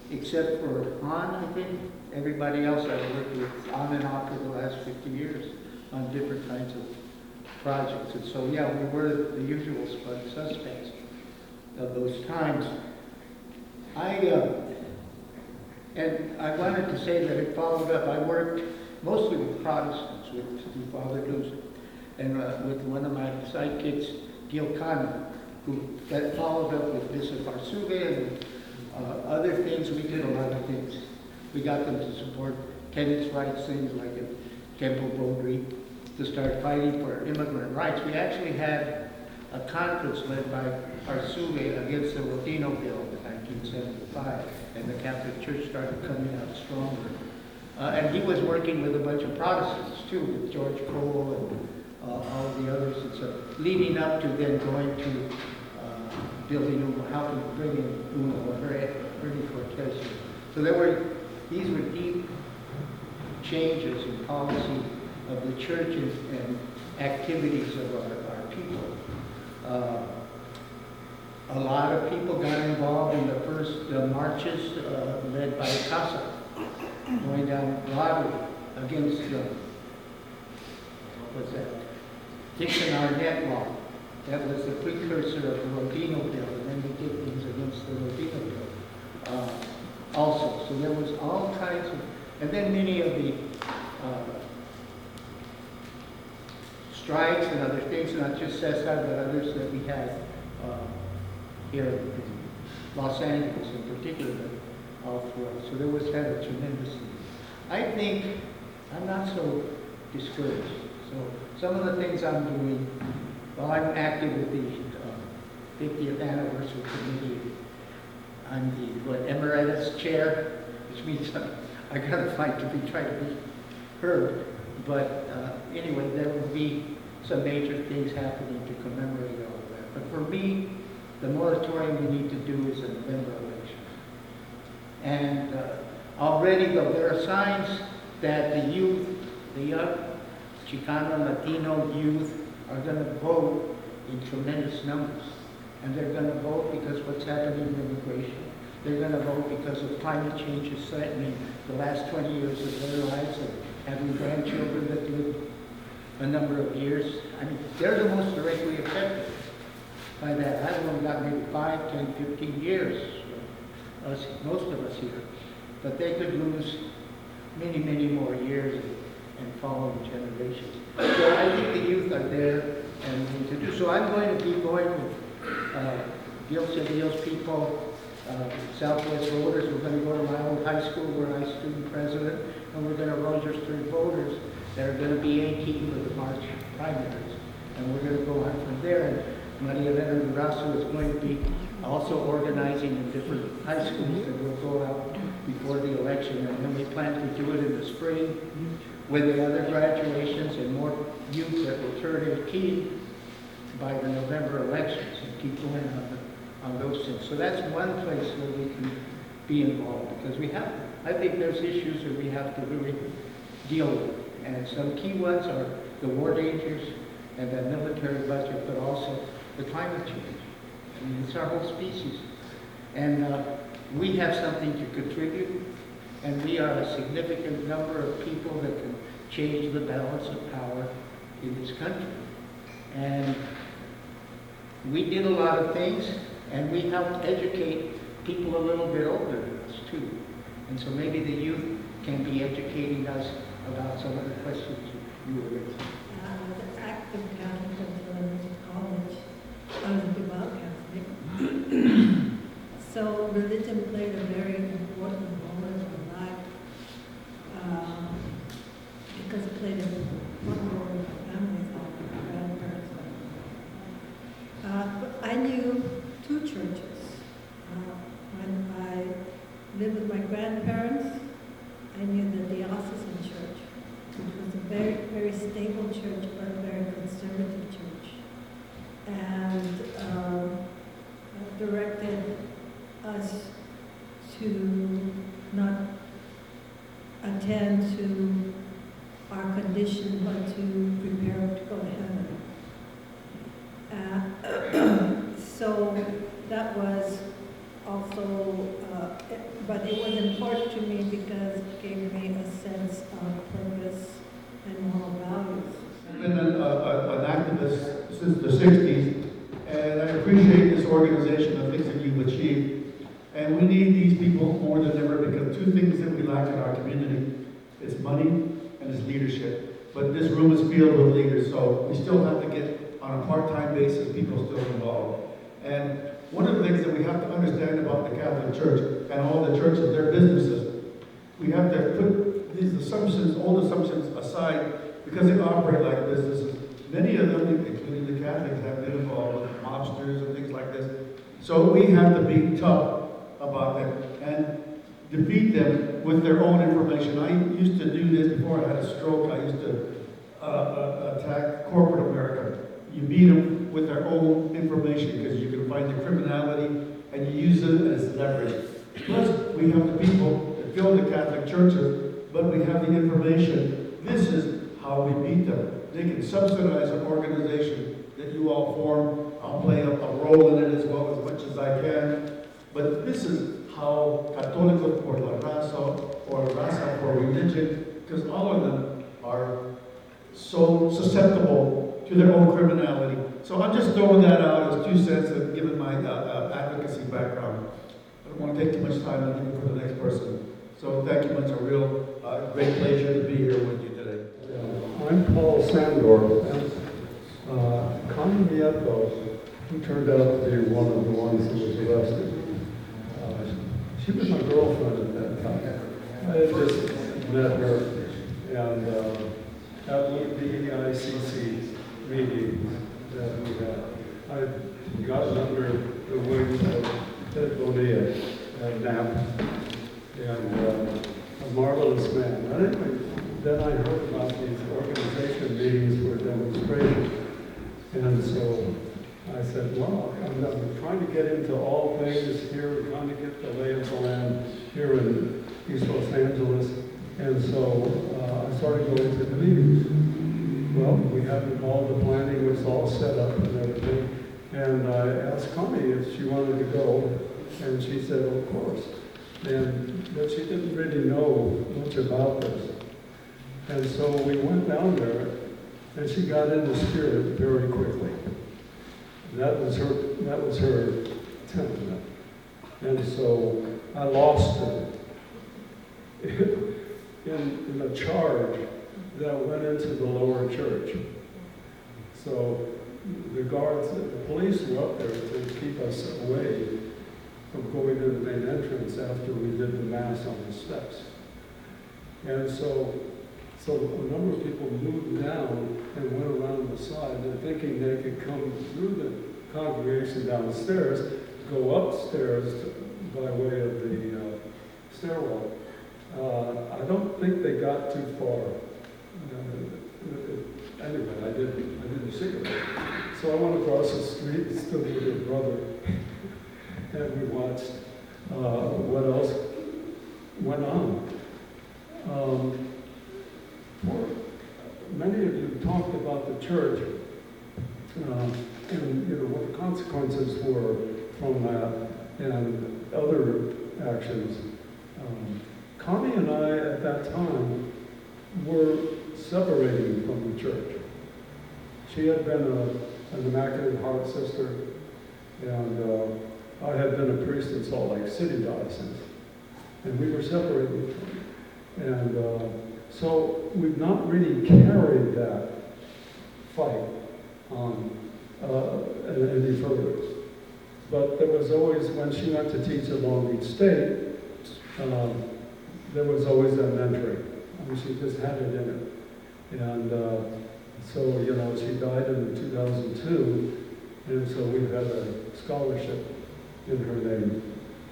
except for Han, I think, everybody else I've worked with on and off for the last 50 years on different kinds of projects. And so, yeah, we were the usual suspects of those times. And I wanted to say that it followed up. I worked mostly with Protestants, with Father Luce, and with one of my sidekicks, Gil Cano, who that followed up with Bishop Arzuge and other things. We did a lot of things. We got them to support tenants' rights, things like in Temple Bowdry, to start fighting for immigrant rights. We actually had a conference led by Arzuge against the Rodino Bill in 1975, and the Catholic Church started coming out stronger. And he was working with a bunch of Protestants too, with George Cole and all of the others. And so leading up to then going to building, helping bring in Bernie Cortez. So these were deep changes in policy of the churches and activities of our people. A lot of people got involved in the first marches led by Casa, going down Broadway against what was that? Dixon-Arnett law. That was the precursor of the Rodino bill, and then they did things against the Rodino bill also. So there was all kinds of, and then many of the strikes and other things, not just CESA, but others that we had here in Los Angeles in particular, all throughout. So there was had a tremendous need. I think I'm not so discouraged. So some of the things I'm doing, well, I'm active with the 50th anniversary committee. I'm the emeritus chair, which means I gotta fight to try to be heard. But anyway, there will be some major things happening to commemorate all of that. But for me, the moratorium we need to do is a November election. And already, though, there are signs that the youth, the young Chicano, Latino youth are going to vote in tremendous numbers. And they're going to vote because what's happening in immigration. They're going to vote because of climate change is threatening the last 20 years of their lives and having grandchildren that live a number of years. I mean, they're the most directly affected by that. I've only got maybe 5, 10, 15 years, most of us here. But they could lose many, many more years and following generations. So I think the youth are there and need to do. So I'm going to be going with Gil Cedillo's people, Southwest Voters. We're going to go to my old high school where I was student president, and we're going to register voters that are going to be 18 for the March primaries. And we're going to go on from there. And Maria Elena Raza is going to be also organizing in different high schools that will go out before the election. And then we plan to do it in the spring with the other graduations and more youth that will turn 18 by the November elections and keep going on those things. So that's one place where we can be involved because we have, I think there's issues that we have to really deal with. And some key ones are the war dangers and the military budget, but also the climate change. I mean, it's our whole species. And we have something to contribute, and we are a significant number of people that can change the balance of power in this country. And we did a lot of things, and we helped educate people a little bit older than us, too. And so maybe the youth can be educating us about some of the questions you were raising. The active Catholic until I went to college, I was a devout Catholic. So religion played a very important role in my life because it played an important role in my family's life, my grandparents' life. But I knew two churches. When I lived with my grandparents, I knew the diocesan church, which was a very, very stable church, but a very conservative church. And directed us to not attend to our condition, but to prepare to go to heaven. So that was also, but it was important to me because it gave me a sense of purpose and moral values. I've been an activist since the 60s, and I appreciate this organization, the things that you've achieved. And we need these people more than ever because two things that we lack in our community is money and is leadership. But this room is filled with leaders, so we still have to get, on a part-time basis, people still involved. And one of the things that we have to understand about the Catholic Church and all the churches, their businesses, we have to put these assumptions, old assumptions aside because they operate like businesses. Many of them, including the Catholics, have been involved with mobsters and things like this. So we have to be tough about them and defeat them with their own information. I used to do this before I had a stroke. I used to attack corporate America. You beat them with their own information, because you can find the criminality and you use it as leverage. Plus, we have the people that fill the Catholic churches, but we have the information. This is how we beat them. They can subsidize an organization that you all form. I'll play a role in it as well, as much as I can. But this is how Católicos por la Raza, or Raza for religion, because all of them are so susceptible to their own criminality. So I'm just throwing that out as 2 cents, and given my advocacy background. I don't want to take too much time and leave it for the next person. So thank you much. A real great pleasure to be here with you today. I'm Paul Sandorff, and Connie Nieto, who turned out to be one of the ones who was arrested. She was my girlfriend at that time. I had just met her, and at one of the EICC meetings that we had, I'd gotten under the wings of Ted Bonilla at NAP, and a marvelous man. Anyway, then I heard about these organization meetings for demonstrations, and so I said, well, I'm trying to get into all things here, trying to get the lay of the land here in East Los Angeles, and so I started going to the meetings. Well, we had all the planning was all set up and everything, and I asked Connie if she wanted to go, and she said, of course. But she didn't really know much about this. And so we went down there, and she got in the spirit very quickly. That was her temperament. And so I lost her in a charge that went into the lower church. So the guards, the police were up there to keep us away from going to the main entrance after we did the mass on the steps. And so a number of people moved down and went around the side, and thinking they could come through the congregation downstairs, go upstairs by way of the stairwell. I don't think they got too far. Anyway, I didn't see it. So I went across the street and stood with her brother, and we watched what else went on. Many of you talked about the church and what the consequences were from that and other actions. Connie and I at that time were separating from the church. She had been an Immaculate Heart sister, and I had been a priest in Salt Lake City diocese, and we were separating. And so we've not really carried that fight on any further. But there was always, when she went to teach at Long Beach State, there was always that mentoring. I mean, she just had it in her. And so, she died in 2002, and so we've had a scholarship in her name.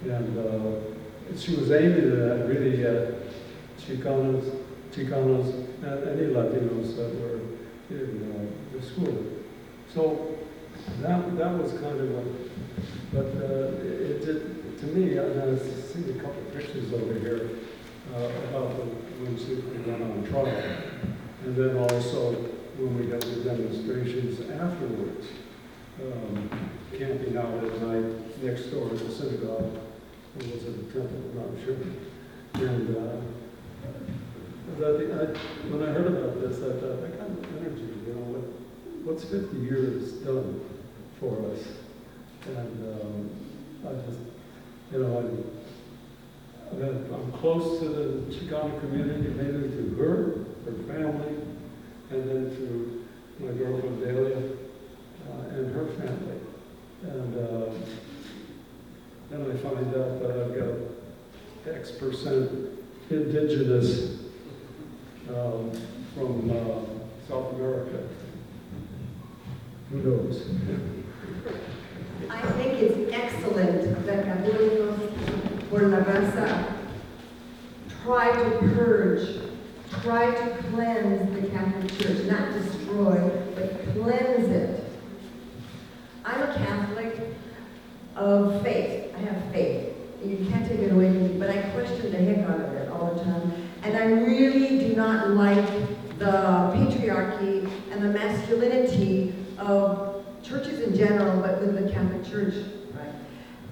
And she was aiming at that really at Chicanos, and any Latinos that were in the school. So that was kind of what, but it did, to me, and I've seen a couple of pictures over here about when she went on trial. And then also when we had the demonstrations afterwards, camping out at night next door at the synagogue, or was it a temple, I'm not sure. And when I heard about this, I thought, that kind of energy, what's 50 years done for us? And I just, I'm close to the Chicano community, mainly through her family, and then through my girlfriend Delia and her family. And then I find out that I've got X% indigenous from South America. Who knows? I think it's excellent that Católicos por la Raza try to purge, try to cleanse the Catholic Church, not destroy, but cleanse it faith. I have faith. You can't take it away from me, but I question the heck out of it all the time. And I really do not like the patriarchy and the masculinity of churches in general, but with the Catholic Church, right?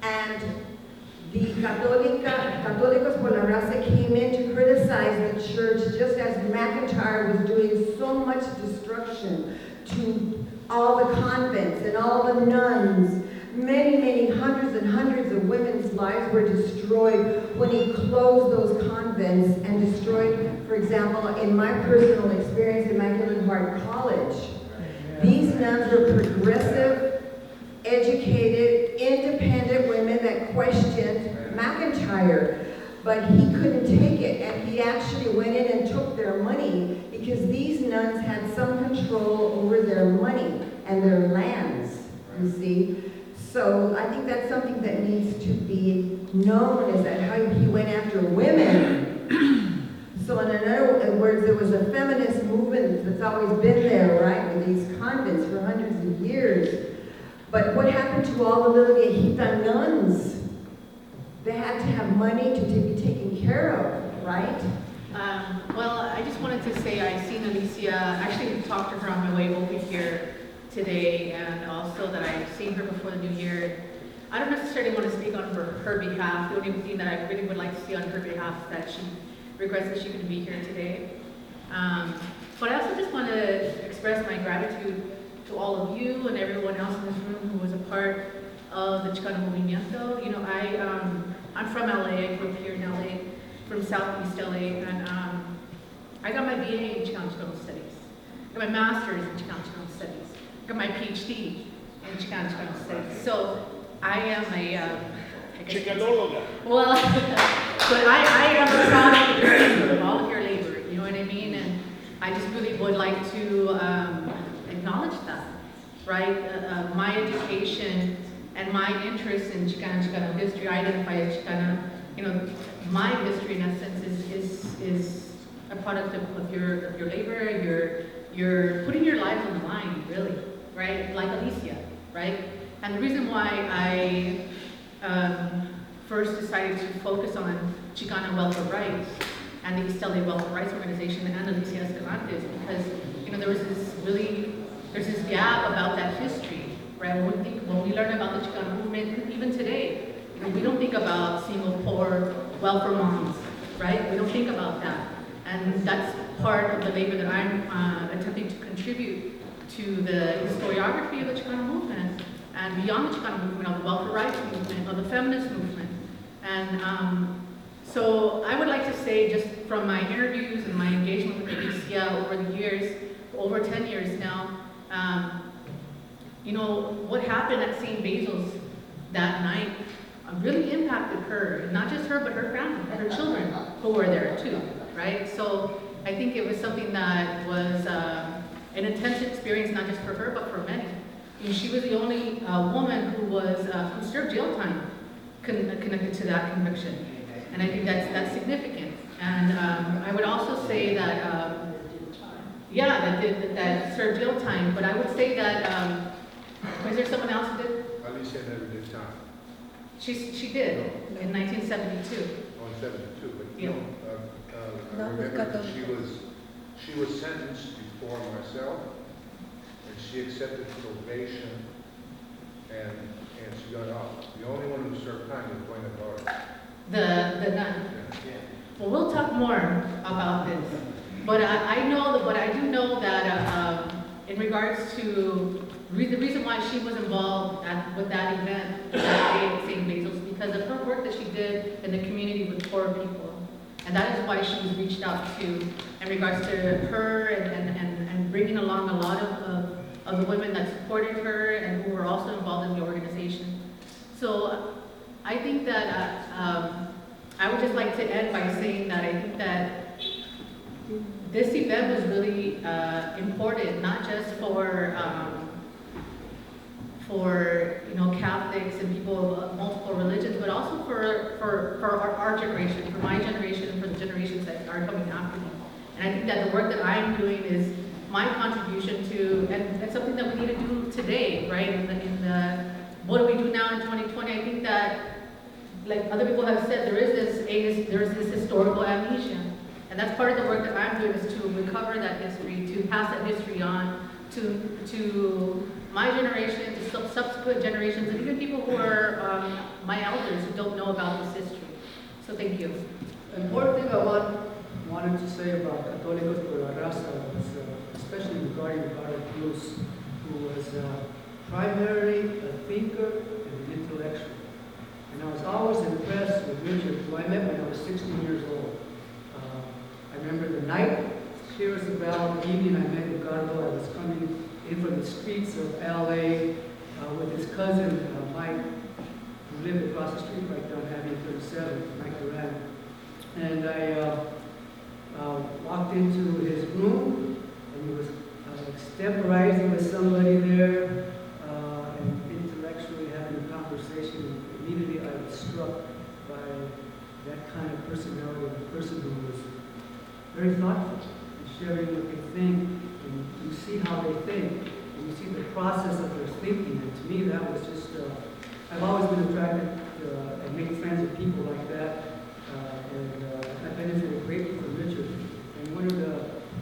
And the Católicos por la Raza came in to criticize the church just as McIntyre was doing so much destruction to all the convents and all the nuns. Many, many hundreds and hundreds of women's lives were destroyed when he closed those convents and destroyed, for example, in my personal experience, Immaculate Heart College. These nuns were progressive, educated, independent women that questioned McIntyre, but he couldn't take it, and he actually went in and took their money because these nuns had some control over their money and their lands, you see. So I think that's something that needs to be known, is that how he went after women. So in other words, there was a feminist movement that's always been there, right, with these convents for hundreds of years. But what happened to all the little viejita nuns? They had to have money to be taken care of, right? Well, I just wanted to say I've seen Alicia, actually talked to her on my way over here today, and also that I've seen her before the new year. I don't necessarily want to speak on her behalf. The only thing that I really would like to see on her behalf is that she regrets that she couldn't be here today. But I also just want to express my gratitude to all of you and everyone else in this room who was a part of the Chicano Movimiento. You know, I'm from LA, I grew up here in LA, from Southeast LA, and I got my BA in Chicano Studies. I got my master's in Chicano Studies. I got my PhD in Chicano Studies. So I am a Chicanologa. well, but I am proud of all of your labor, you know what I mean? And I just really would like to acknowledge that, right? My education and my interest in Chicano history, I identify as Chicana, you know, my history in essence is a product of your labor, you're putting your lives on the line, really, right? Like Alicia, right? And the reason why I first decided to focus on Chicano welfare rights and the East LA Welfare Rights Organization and Alicia Escalante is because, you know, there's this gap about that history, right? When we learn about the Chicano movement, even today, you know, we don't think about single poor welfare moms, right? We don't think about that. And that's part of the labor that I'm attempting to contribute to the historiography of the Chicano movement and beyond the Chicano movement, of the welfare rights movement, of the feminist movement. And so I would like to say, just from my interviews and my engagement with Alicia over the years, over 10 years now, you know, what happened at St. Basil's that night really impacted her, not just her, but her family and her children who were there too, right? So I think it was something that was an intense experience, not just for her, but for many. You know, she was the only woman who served jail time connected to that conviction. And I think that's significant. And I would also say that, that served jail time, but I would say that, was there someone else who did? Alicia never did time. She did, in 1972. Oh, in 72, but Yeah. I remember that she was sentenced before myself, and she accepted probation, and she got off. The only one who served time was Buena Barra. The nun. Yeah. Well, we'll talk more about this. But I do know that in regards to the reason why she was involved with that event that day at St. Basil's, because of her work that she did in the community with poor people. And that is why she was reached out to in regards to her and bringing along a lot of the women that supported her and who were also involved in the organization. So I think that I would just like to end by saying that I think that this event was really important, not just for you know, Catholics and people of multiple religions, but also for our generation, for my generation, and for the generations that are coming after me. And I think that the work that I'm doing is my contribution to, and it's something that we need to do today, right? In what do we do now in 2020? I think that, like other people have said, there is this historical amnesia. And that's part of the work that I'm doing, is to recover that history, to pass that history on to my generation, to subsequent generations, and even people who are my elders who don't know about this history. So thank you. And one thing I wanted to say about Católicos por la Raza was, especially regarding Camilo Cruz, who was primarily a thinker and an intellectual. And I was always impressed with Richard, who I met when I was 16 years old. I remember the night, clear as a bell, the evening I met Ricardo. I was coming in from the streets of LA with his cousin, Mike, who lived across the street right down Avenue 37, Mike Duran. And I walked into his room, and he was extemporizing with somebody there, and intellectually having a conversation. And immediately I was struck by that kind of personality, a person who was very thoughtful and sharing what they think, and you see how they think, and you see the process of their thinking. And to me, that was just, I've always been attracted and made friends with people like that, and I benefited greatly from Richard. And one of the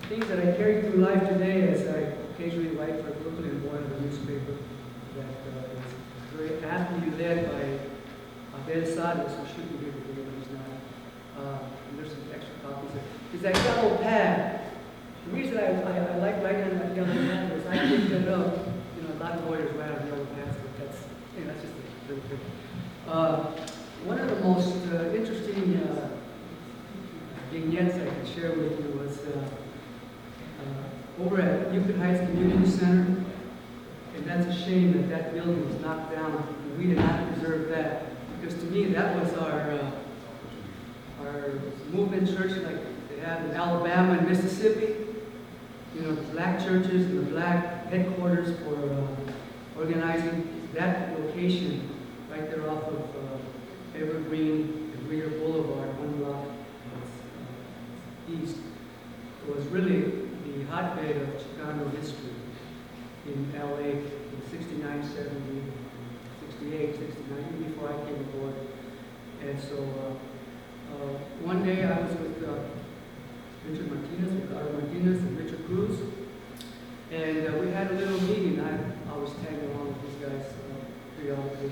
things that I carry through life today, as I occasionally write for Brooklyn Board, the newspaper, that is very aptly led by Abel Sadas, who should be here today, but he's not. And there's some extra copies of it. Is that yellow pad. The reason I like writing on that yellow pad is I picked it up. You know, a lot of lawyers write on yellow pads, but that's just a little bit. One of the most interesting vignettes I can share with you was over at Euclid Heights Community Center. And that's a shame that that building was knocked down. And we did not preserve that, because to me that was our movement church, like they have in Alabama and Mississippi. You know, black churches and the black headquarters for organizing. That location right there off of Evergreen and Greer Boulevard, one block east, was really the hotbed of Chicano history in LA in 69, 70, 68, 69, even before I came aboard. And so one day I was with Richard Martinez, Ricardo Martinez, and Richard Cruz, and we had a little meeting. I always tag along with these guys periodically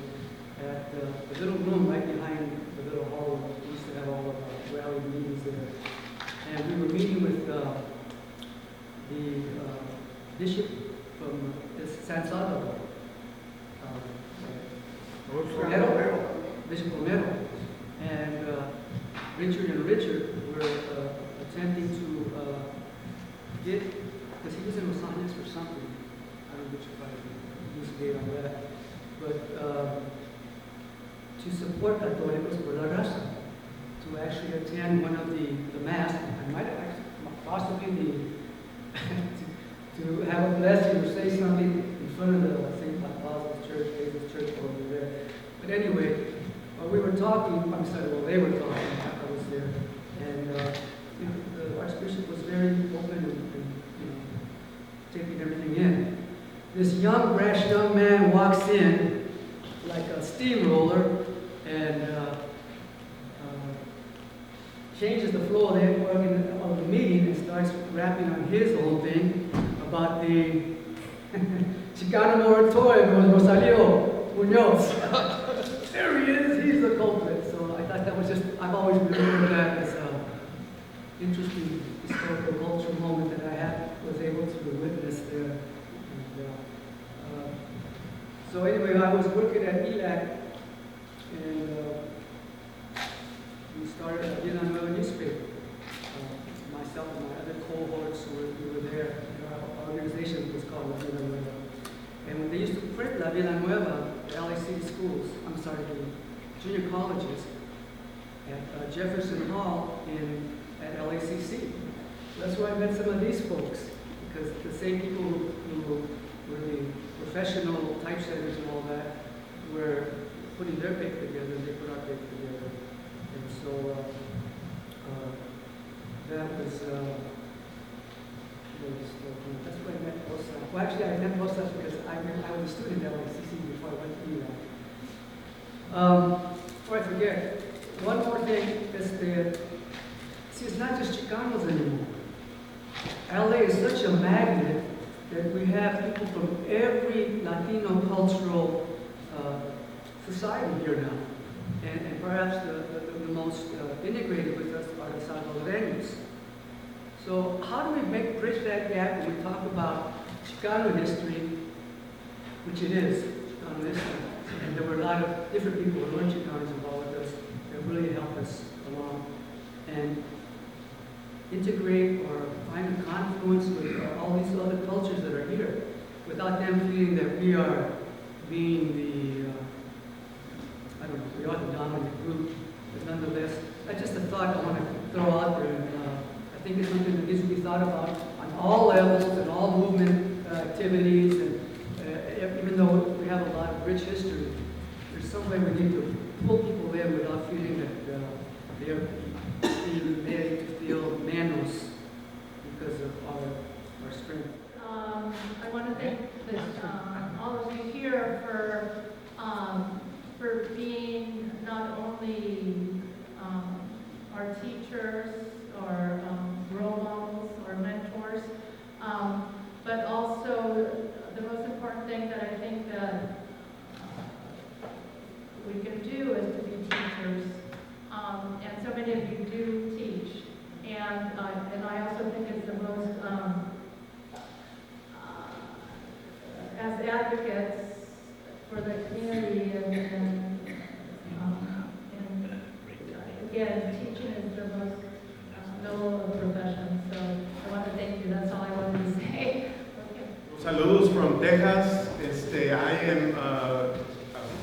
at the little room right behind the little hall. We used to have all of our rally meetings there. And we were meeting with the bishop from San Salvador, Bishop Romero. And Richard were attempting to get, because he was in Los Angeles for something. I don't know which if I use a date on that. But to support Católicos por la Raza, to actually attend one of the mass, I might have actually, possibly to have a blessing or say something in front of the St. Paul's Church, Jesus Church over there. But anyway, we were talking, I'm sorry, well, they were talking, I was there, and you know, the Archbishop was very open and you know, taking everything in. This young, brash young man walks in like a steamroller and changes the flow of the meeting and starts rapping on his own thing about the Chicano moratorium with Rosalio Muñoz. There he is, he's the culprit. So I thought that was just, I've always remembered that as an interesting historical cultural moment that I was able to witness there. And, so anyway, I was working at ELAC, and we started a Lydia Lopez newspaper. Myself and my other cohorts we were there. Our organization was called La Vida Nueva. And when they used to print La Vida Nueva, the LA City schools, the junior colleges, at Jefferson Hall at LACC. So that's where I met some of these folks, because the same people who were the professional typesetters and all that were putting their paper together, and they put our paper together. And so that was, that's where I met Rosa. Well, actually, I met Rosa because I was a student at LACC before I went through that. Before I forget, one more thing is that, see, it's not just Chicanos anymore. LA is such a magnet that we have people from every Latino cultural society here now. And perhaps the most integrated with us are the Salvadoreños. So how do we bridge that gap when we talk about Chicano history, which it is, Chicano history, and there were a lot of different people who weren't Chicanos involved with us that really helped us along, and integrate or find a confluence with all these other cultures that are here, without them feeling that we are being the, I don't know, we are the dominant group, but nonetheless, that's just a thought I want to throw out there. And, I think it's something that needs to be thought about on all levels and all movement activities, and even though we have a lot of rich history, there's some way we need to pull people in without feeling that they are being made to feel manos because of our strength. I want to thank all of you here for being not only our teachers or role models or mentors, but also the most important thing that I think that we can do is to be teachers. And so many of you do teach. And I also think it's the most, as advocates for the community and again, teaching is the most noble of professions. So I want to thank you. That's all I wanted to say. Okay. Saludos from Texas. I am a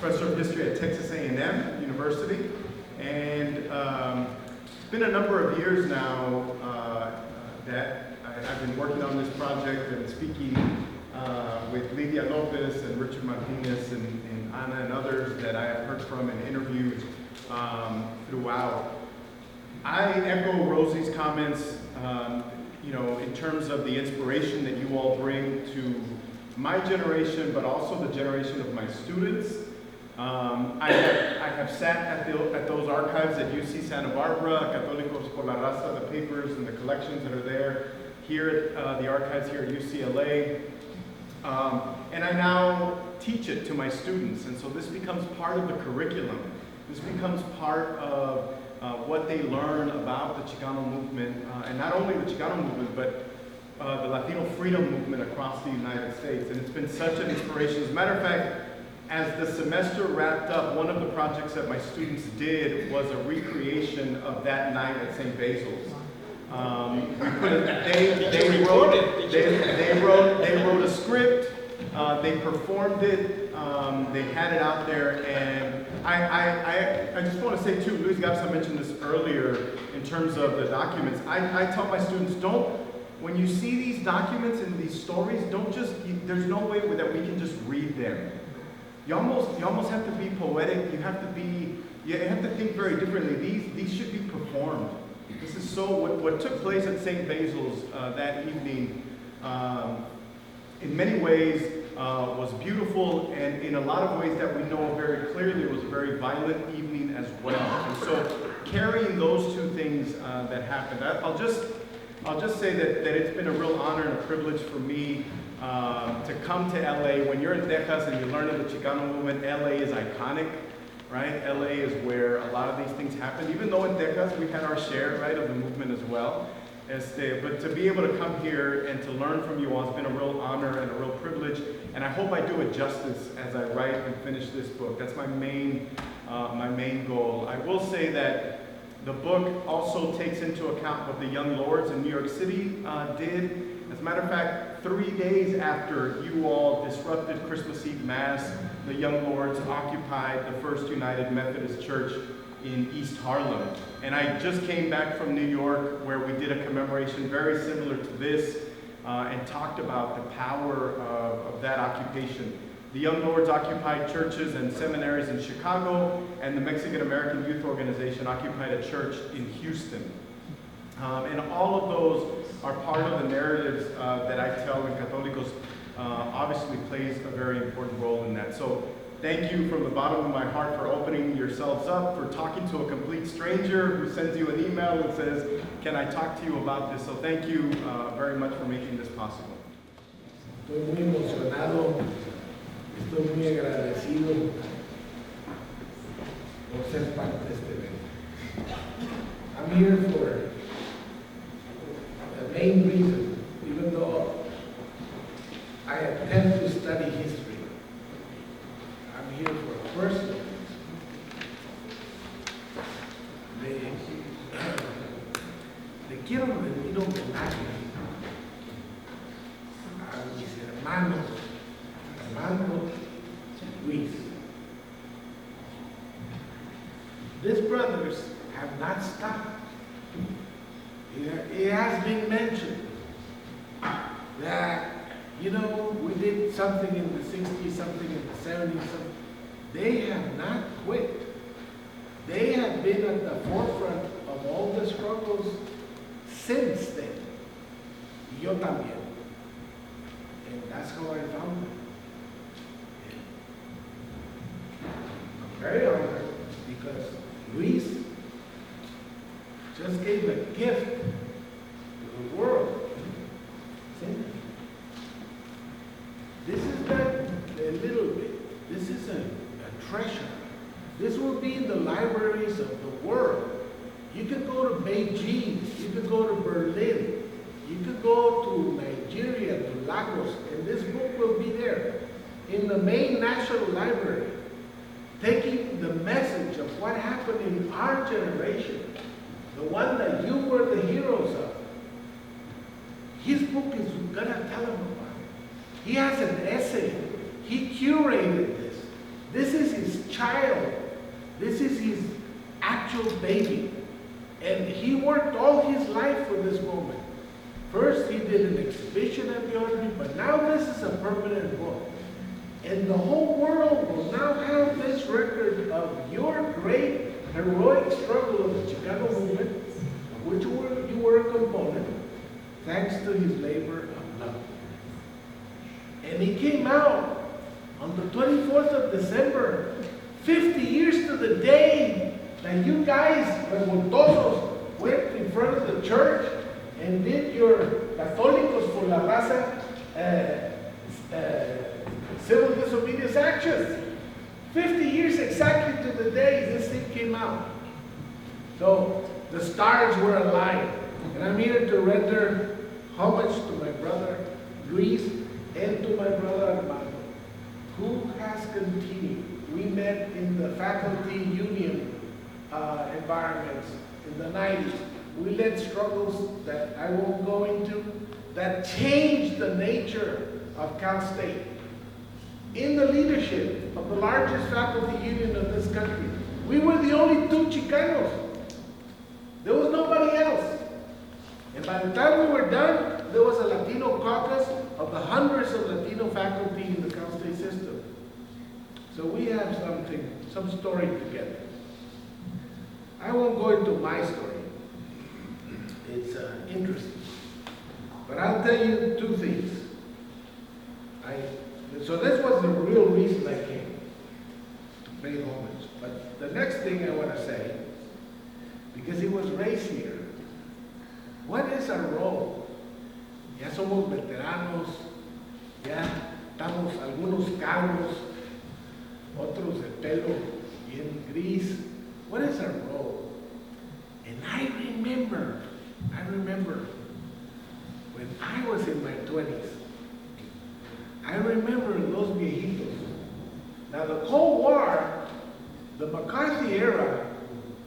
professor of history at Texas A&M University. And it's been a number of years now that I've been working on this project and speaking with Lydia Lopez and Richard Martinez and Ana and others that I have heard from and interviewed throughout. I echo Rosie's comments, in terms of the inspiration that you all bring to my generation, but also the generation of my students. I have sat at those archives at UC Santa Barbara, Católicos por la Raza, the papers and the collections that are there, here at the archives here at UCLA. And I now teach it to my students, and so this becomes part of the curriculum. This becomes part of what they learn about the Chicano movement, and not only the Chicano movement, but the Latino freedom movement across the United States. And it's been such an inspiration. As a matter of fact, as the semester wrapped up, one of the projects that my students did was a recreation of that night at St. Basil's. They wrote a script, they performed it, they had it out there, and I just want to say too, Luis Garza mentioned this earlier in terms of the documents. I tell my students, when you see these documents and these stories, there's no way that we can just read them. You almost have to be poetic. You have to think very differently. These should be performed. This is what took place at St. Basil's that evening, in many ways was beautiful, and in a lot of ways that we know very clearly it was a very violent evening as well. And so carrying those two things that happened, I'll just say that it's been a real honor and a privilege for me to come to LA. When you're in Texas and you learn of the Chicano movement, LA is iconic, right? LA is where a lot of these things happen. Even though in Texas we had our share, right, of the movement as well. But to be able to come here and to learn from you all has been a real honor and a real privilege. And I hope I do it justice as I write and finish this book. That's my main goal. I will say that the book also takes into account what the Young Lords in New York City did. As a matter of fact, 3 days after you all disrupted Christmas Eve Mass, the Young Lords occupied the First United Methodist Church in East Harlem. And I just came back from New York where we did a commemoration very similar to this and talked about the power of that occupation. The Young Lords occupied churches and seminaries in Chicago, and the Mexican American Youth Organization occupied a church in Houston. And all of those are part of the narratives that I tell, and Católicos obviously plays a very important role in that. So thank you from the bottom of my heart for opening yourselves up, for talking to a complete stranger who sends you an email and says, can I talk to you about this? So thank you very much for making this possible. Estoy muy emocionado, estoy muy agradecido por ser parte de este evento. I'm here for the main reason, even though I attempt to study history, I'm here for a personal reason. Le quiero rendir homenaje a mis hermanos, Armando y Luis. These brothers have not stopped. It has been mentioned that, you know, we did something in the 60s, something in the 70s. They have not quit. They have been at the forefront of all the struggles since then. Y yo también. And that's how I found them. I'm very honored because Luis just gave a gift to the world. See? This is not a little bit. This is a treasure. This will be in the libraries of the world. You could go to Beijing, you could go to Berlin, you could go to Nigeria, to Lagos, and this book will be there in the main National Library, taking the message of what happened in our generation, the one that you were the heroes of. His book is gonna tell him about it. He has an essay. He curated this. This is his child. This is his actual baby. And he worked all his life for this moment. First, he did an exhibition at the Army, but now this is a permanent book. And the whole world will now have this record of your great heroic struggle of the Chicano movement, of which you were a component, thanks to his labor of love. And he came out on the 24th of December, 50 years to the day that you guys, revoltosos, went in front of the church and did your Católicos por la Raza civil disobedience actions. 50 years exactly to the day this thing came out. So the stars were aligned. And I'm here to render homage to my brother Luis and to my brother Armando, who has continued. We met in the faculty union environments in the 90s. We led struggles that I won't go into that changed the nature of Cal State. In the leadership of the largest faculty union of this country, we were the only two Chicanos. There was nobody else. And by the time we were done, there was a Latino caucus of the hundreds of Latino faculty in the Cal State system. So we have some story together. I won't go into my story. It's interesting. But I'll tell you two things. So this was the real reason I came, to pay homage. But the next thing I want to say, because he was raised here, what is our role? Ya somos veteranos, ya estamos algunos calvos, otros de pelo bien gris. What is our role? And I remember when I was in my 20s, I remember those viejitos. Now the Cold War, the McCarthy era,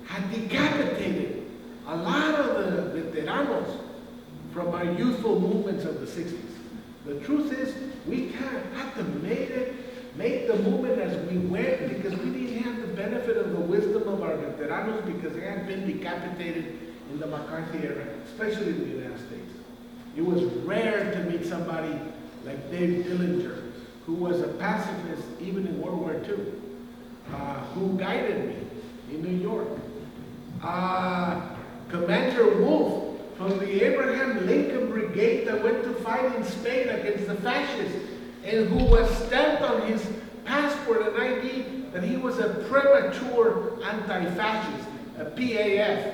had decapitated a lot of the veteranos from our youthful movements of the 60s. The truth is, we had to make the movement as we went because we didn't have the benefit of the wisdom of our veteranos because they had been decapitated in the McCarthy era, especially in the United States. It was rare to meet somebody like Dave Dillinger, who was a pacifist even in World War II, who guided me in New York. Commander Wolf from the Abraham Lincoln Brigade that went to fight in Spain against the fascists and who was stamped on his passport passport and ID that he was a premature anti-fascist, a PAF.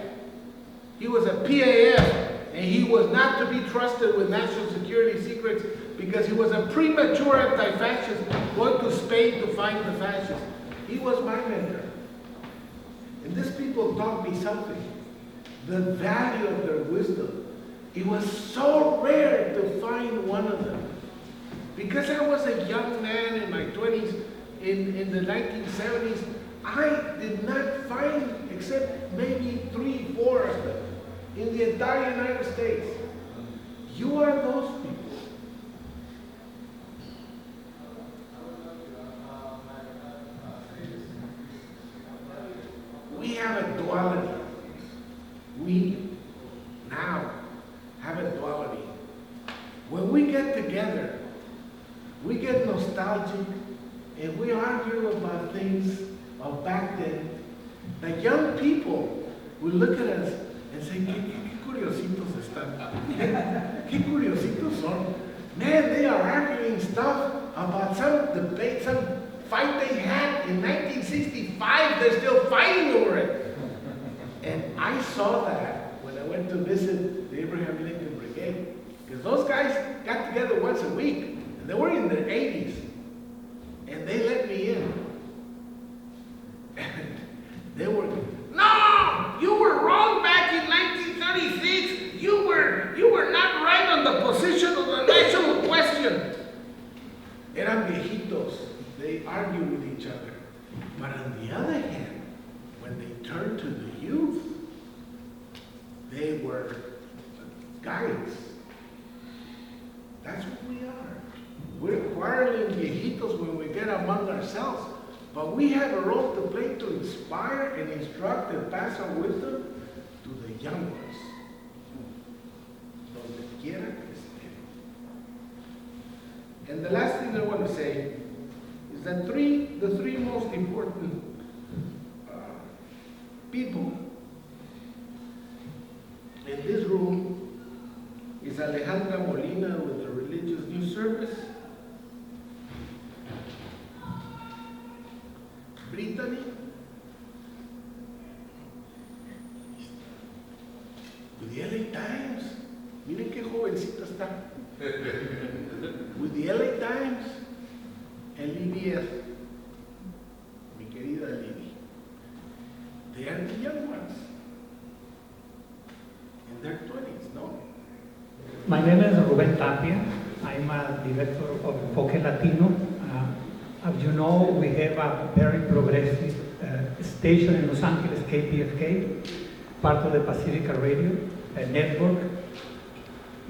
He was a PAF, and he was not to be trusted with national security secrets because he was a premature anti-fascist going to Spain to find the fascists. He was my mentor. And these people taught me something, the value of their wisdom. It was so rare to find one of them. Because I was a young man in my 20s, in the 1970s, I did not find except maybe 3, 4 of them in the entire United States. You are those people. We have a duality. We now have a duality. When we get together, we get nostalgic and we argue about things of back then. The young people will look at us and say, ¿Qué curiositos están? ¿Qué curiositos son? Man, they are arguing stuff about some debate, some fight they had in 1965. They're still fighting over it. And I saw that when I went to visit the Abraham Lincoln Brigade. Because those guys got together once a week. And they were in their 80s. And they let me in. And they were, no! You were wrong back in 1936. You were not right on the position of the national question. Eran viejitos. They argue with each other. But on the other hand, when they turned to the youth, they were guides. That's what we are. We're quarreling viejitos when we get among ourselves. But we have a role to play to inspire and instruct and pass our wisdom to the young ones. Donde quiera que estén. And the last thing I want to say is that the three most important people in this room is Alejandra Molina with the Religious News Service, Brittany, with the LA Times. Miren qué jovencita está. With the LA Times, and Lidieth, mi querida Lidy. They are the young ones. In their 20s, no? My name is Ruben Tapia. I'm a director of Enfoque Latino. As you know, we have a very progressive station in Los Angeles, KPFK, part of the Pacifica Radio network.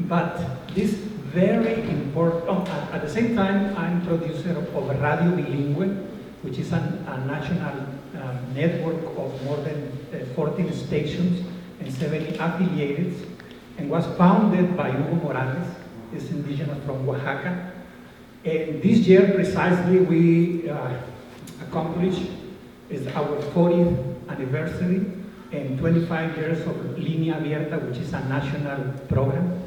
But this very important, at the same time, I'm producer of Radio Bilingüe, which is a national network of more than 14 stations and 70 affiliates, and was founded by Hugo Morales, is indigenous from Oaxaca. And this year, precisely, we accomplished is our 40th anniversary and 25 years of Línea Abierta, which is a national program.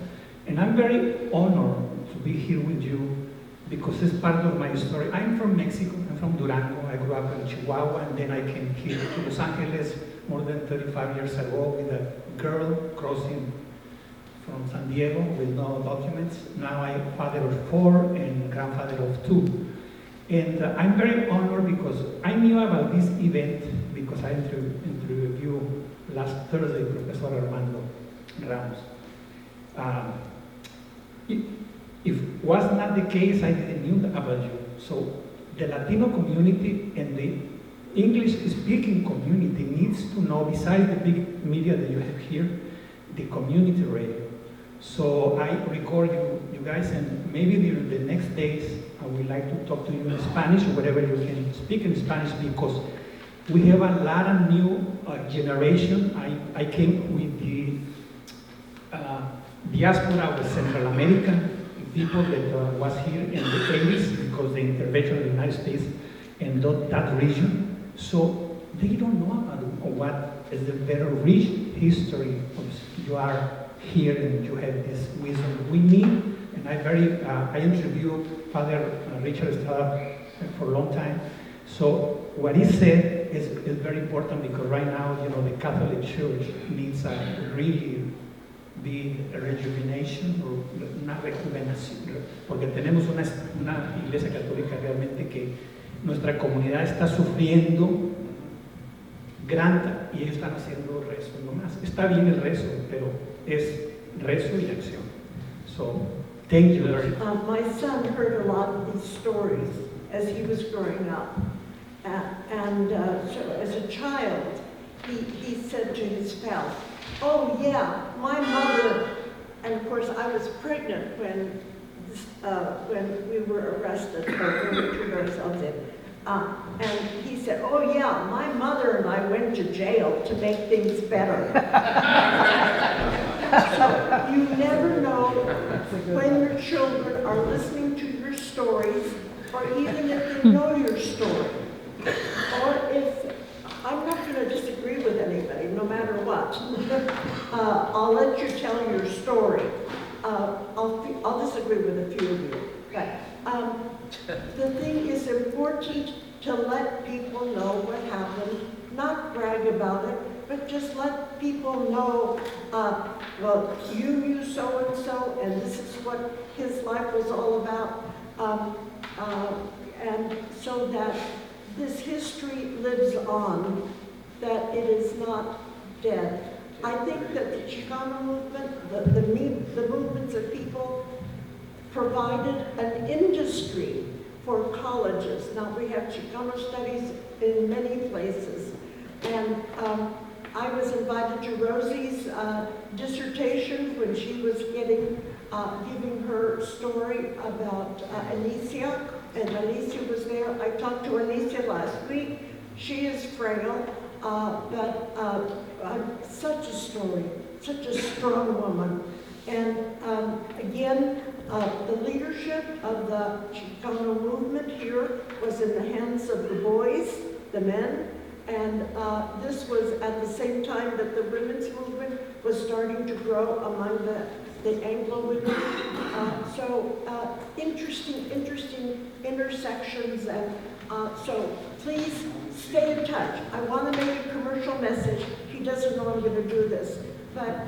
And I'm very honored to be here with you because it's part of my story. I'm from Mexico, I'm from Durango. I grew up in Chihuahua, and then I came here to Los Angeles more than 35 years ago with a girl crossing from San Diego with no documents. Now I'm father of 4 and grandfather of 2. And I'm very honored because I knew about this event because I interviewed you last Thursday, Professor Armando Ramos. If was not the case, I didn't know about you. So the Latino community and the English-speaking community needs to know, besides the big media that you have here, the community radio. So I record you guys, and maybe during the next days, I would like to talk to you in Spanish, or whatever you can speak in Spanish, because we have a lot of new generation. I came with the diaspora of Central American people that was here in the 80s because the intervention of the United States in that region. So they don't know about what is the very rich history of you are here and you have this wisdom. We need, and I interviewed Father Richard Estrada for a long time, So what he said is very important because right now, the Catholic Church needs a really big rejuvenation, o una rejuvenación, porque tenemos una iglesia católica realmente que nuestra comunidad está sufriendo granta y ellos están haciendo rezo nomás. Está bien el rezo, pero es rezo y acción. So, thank you very much. My son heard a lot of these stories as he was growing up. So as a child, he said to his pal, "Oh yeah, my mother," and of course I was pregnant when we were arrested, or when we turned ourselves in. And he said, "Oh yeah, my mother and I went to jail to make things better." So you never know when your children are listening to your stories, or even if they know your story, or if I'm not going to disagree with anybody, no matter what. I'll let you tell your story. I'll disagree with a few of you, but the thing is important to let people know what happened, not brag about it, but just let people know, well, you knew so-and-so, and this is what his life was all about, and so that this history lives on, that it is not dead. I think that the Chicano movement, the movements of people provided an industry for colleges. Now we have Chicano studies in many places. And I was invited to Rosie's dissertation when she was giving her story about Anicia, and Anicia was there. I talked to Anicia last week. She is frail, but such a story, such a strong woman. And again, the leadership of the Chicano movement here was in the hands of the boys, the men, and this was at the same time that the women's movement was starting to grow among the Anglo women. So interesting intersections, and so please stay in touch. I want to make a commercial message. He doesn't know I'm going to do this, but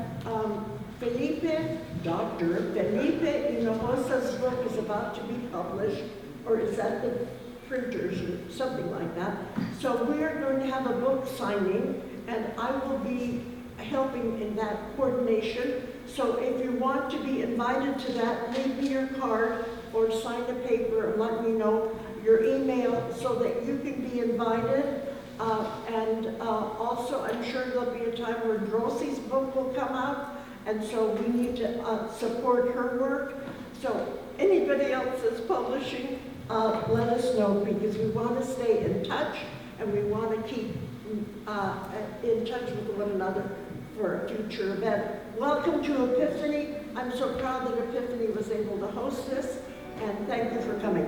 Dr. Felipe Hinojosa's book is about to be published, or is at the printers or something like that. So we are going to have a book signing, and I will be helping in that coordination. So if you want to be invited to that, leave me your card or sign a paper and let me know your email so that you can be invited. Also, I'm sure there'll be a time where Rosie's book will come out, and so we need to support her work. So anybody else that's publishing, let us know, because we want to stay in touch and we want to keep in touch with one another for a future event. Welcome to Epiphany. I'm so proud that Epiphany was able to host this, and thank you for coming.